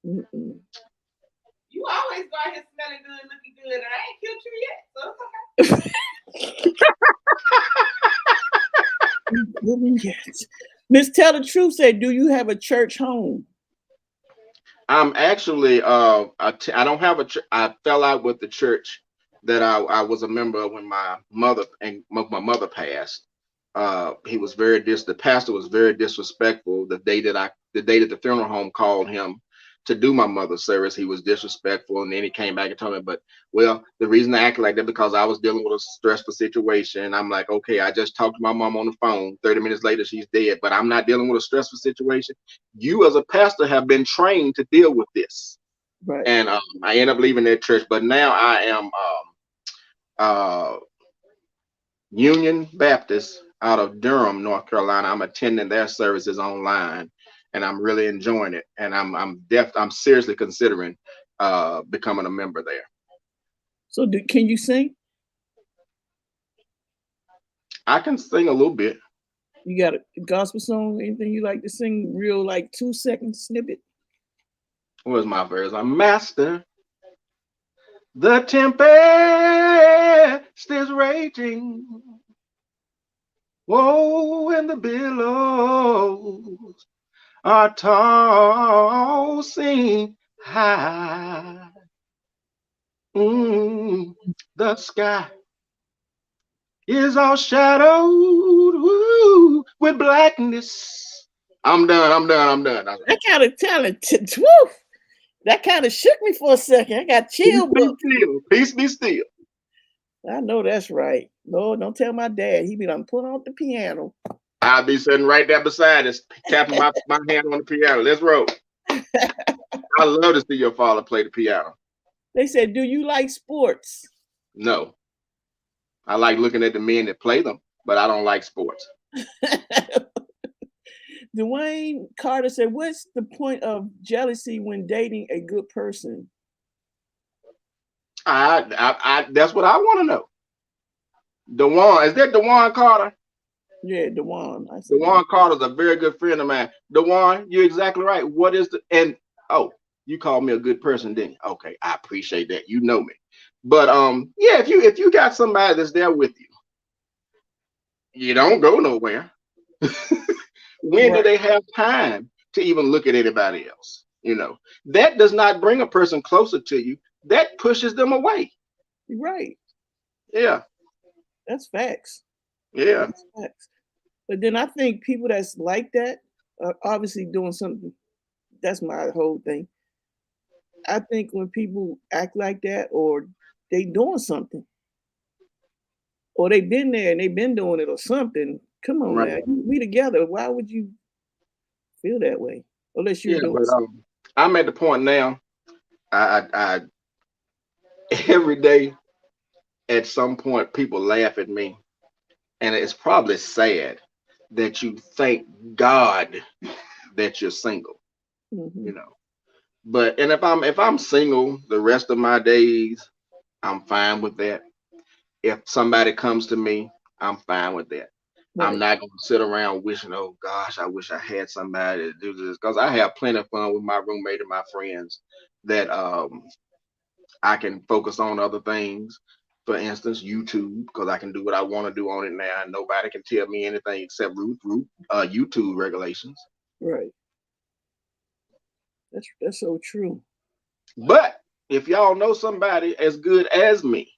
Mm-mm. You always go out here smelling good, looking good, and I ain't killed you yet, so it's okay. Yes. Miss Tell the Truth said, do you have a church home? I'm actually I don't have a I fell out with the church that I was a member of when my mother passed. The pastor was very disrespectful the day that the funeral home called him to do my mother's service. He was disrespectful, and then he came back and told me, but well, the reason I acted like that because I was dealing with a stressful situation. I'm like, okay, I just talked to my mom on the phone. 30 minutes later, she's dead, but I'm not dealing with a stressful situation. You as a pastor have been trained to deal with this. Right. And I ended up leaving that church, but now I am Union Baptist out of Durham, North Carolina. I'm attending their services online, and I'm really enjoying it. And I'm seriously considering becoming a member there. So can you sing? I can sing a little bit. You got a gospel song? Anything you like to sing? Real, like 2-second snippet? What's my verse? I'm master. The tempest is raging. Whoa, and the billows are tossing high. The sky is all shadowed with blackness. I'm done. That kind of talented. Woo! That kind of shook me for a second. I got chill bumps. Peace be still. I know that's right. Lord, don't tell my dad. He be done put on the piano. I'll be sitting right there beside us, tapping my hand on the piano. Let's roll. I love to see your father play the piano. They said, do you like sports? No. I like looking at the men that play them, but I don't like sports. Dwayne Carter said, what's the point of jealousy when dating a good person? That's what I want to know. Dewane, is that Dewane Carter? Yeah, Dewane. Dewane Carter's a very good friend of mine. Dewane, you're exactly right. What is you called me a good person, didn't you? Okay, I appreciate that. You know me. But yeah, if you got somebody that's there with you, you don't go nowhere. When do they have time to even look at anybody else? You know, that does not bring a person closer to you. That pushes them away. Right. Yeah. That's facts. Yeah. That's facts. But then I think people that's like that are obviously doing something. That's my whole thing. I think when people act like that, or they doing something, or they've been there and they've been doing it or something. Come on, right. Man. We together. Why would you feel that way? Unless you're doing something. I'm at the point now, I every day at some point people laugh at me. And it's probably sad that you thank God that you're single. Mm-hmm. You know. But if I'm single the rest of my days, I'm fine with that. If somebody comes to me, I'm fine with that. Right. I'm not gonna sit around wishing, oh gosh, I wish I had somebody to do this, because I have plenty of fun with my roommate and my friends that I can focus on other things. For instance, YouTube, because I can do what I want to do on it now, and nobody can tell me anything except YouTube regulations. Right. That's so true. But if y'all know somebody as good as me,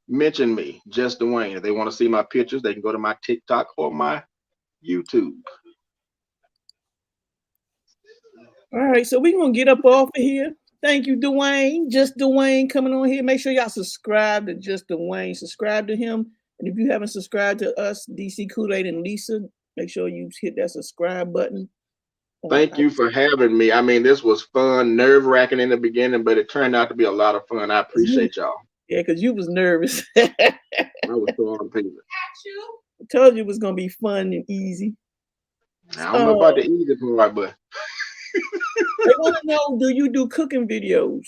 mention me, just Dwayne. If they want to see my pictures, they can go to my TikTok or my YouTube. All right, so we're gonna get up off of here. Thank you, Dwayne. Just Dwayne coming on here. Make sure y'all subscribe to Just Dwayne. Subscribe to him. And if you haven't subscribed to us, DC Kool-Aid and Lisa, make sure you hit that subscribe button. Thank you for having me. I mean, this was fun, nerve-wracking in the beginning, but it turned out to be a lot of fun. I appreciate y'all. Yeah, because you was nervous. I was so on paper. I told you it was going to be fun and easy. I don't know about the easy part, but... They want to know, do you do cooking videos?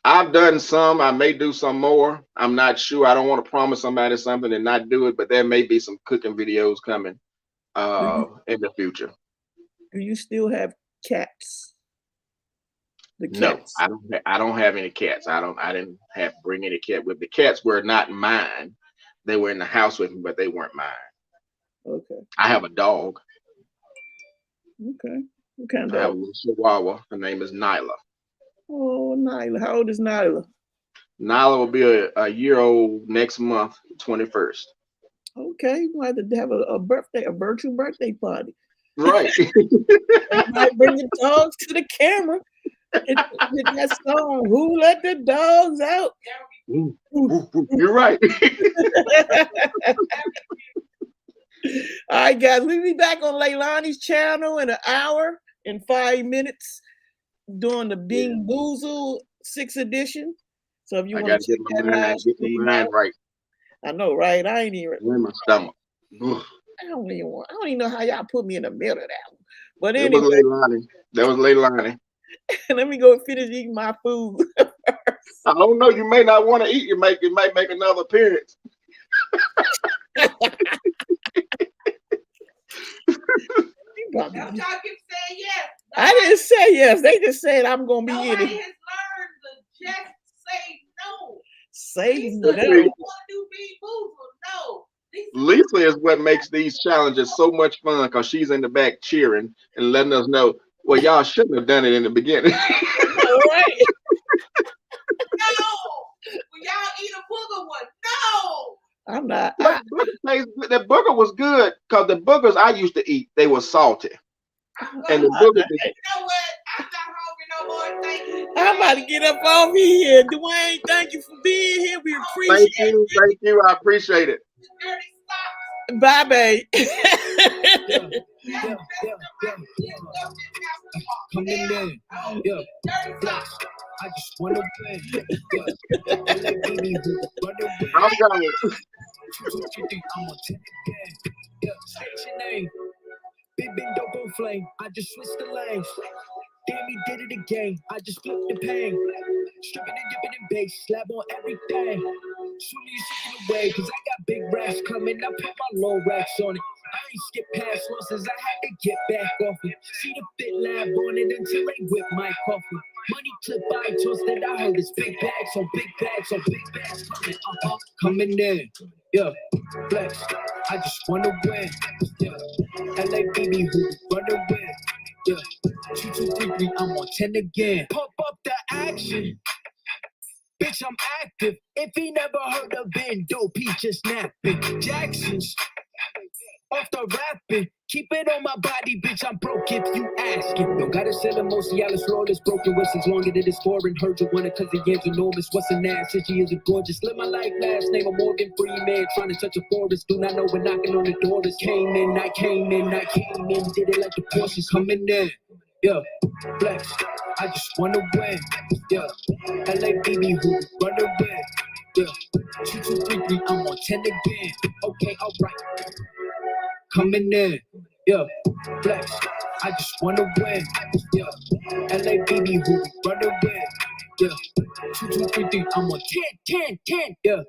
I've done some. I may do some more. I'm not sure. I don't want to promise somebody something and not do it, but there may be some cooking videos coming in the future. Do you still have cats? The No, cats. I don't have any cats. I didn't have bring any cat with. The cats were not mine. They were in the house with me, but they weren't mine. Okay. I have a dog. Okay. What kind of I have a dog? little Chihuahua. Her name is Nyla. Oh, Nyla. How old is Nyla? Nyla will be a year old next month, 21st. Okay, we'll have to have a virtual birthday party. Right. I might bring the dogs to the camera. Hit that song, Who Let the Dogs Out? You're right. All right, guys, we'll be back on Leilani's channel in an hour and 5 minutes doing the Bing Boozle 6th edition. So if you I want gotta to check get that out, get my mind right. I know, right? I ain't even. In my stomach. Ugh. I don't even know how y'all put me in the middle of that one. But It anyway, was Leilani. That was Leilani. let me go finish eating my food. I don't know. You may not want to eat. It might make another appearance. Y'all keep saying yes. I didn't say yes. They just said I'm gonna be Nobody in has it. learned to just say no. Say Lisa no. doesn't want to do Bing Boozle. No. Lisa is what makes these challenges so much fun because she's in the back cheering and letting us know, well, y'all shouldn't have done it in the beginning. All right. No. Will y'all eat a booger one? No. I'm not. But the booger was good because the boogers I used to eat, they were salty. And the boogers, You know what? I'm not hungry no more. Thank you. I'm about to get up off here. Dwayne, thank you for being here. We appreciate it. Thank you. I appreciate it. Dirty socks. Bye, babe. Come in there, yeah, flex. I just wanna win, yeah. LA baby who run away. I'm going. I'm on 10 again, yeah. State your name, big dope on flame. I just switched the lanes. Damn, he did it again. I just flipped the pain. Stripping and dipping in bass, slab on everything. Soon as you shake it away, cause I got big racks coming. I put my low racks on it. I ain't skip past losses, I had to get back off it. See the fit lab on it until they whip my coffee. Money clip I tossed that I heard it's big bags on big bags on big bags coming. Coming in, yeah, flex. I just wanna win, yeah. LA baby who run away, yeah. 2, 2, 3, 3, I'm on 10 again. Pump up the action. Bitch, I'm active. If he never heard of Ben Dope, he just napping. Jackson's off the rapping. Keep it on my body, bitch. I'm broke if you asking. Don't gotta sell them most Cialis rollers. Broken whistles longer than it's foreign. Heard you want it cause the yam's enormous. What's an ass? Said she is a gorgeous. Live my life last name. I'm Morgan Freeman. Trying to touch a forest. Do not know when knocking on the door. This came in. I came in. Did it like the Porsches coming in. Yeah, flex. I just wanna win. Yeah, LA baby who run away. Yeah, 2, 2, 3, 3. I'm on 10 again. Okay, alright. Coming in. Yeah, flex. I just wanna win. Yeah, LA baby who run away. Yeah, 2, 2, 3, 3. I'm on 10. Yeah.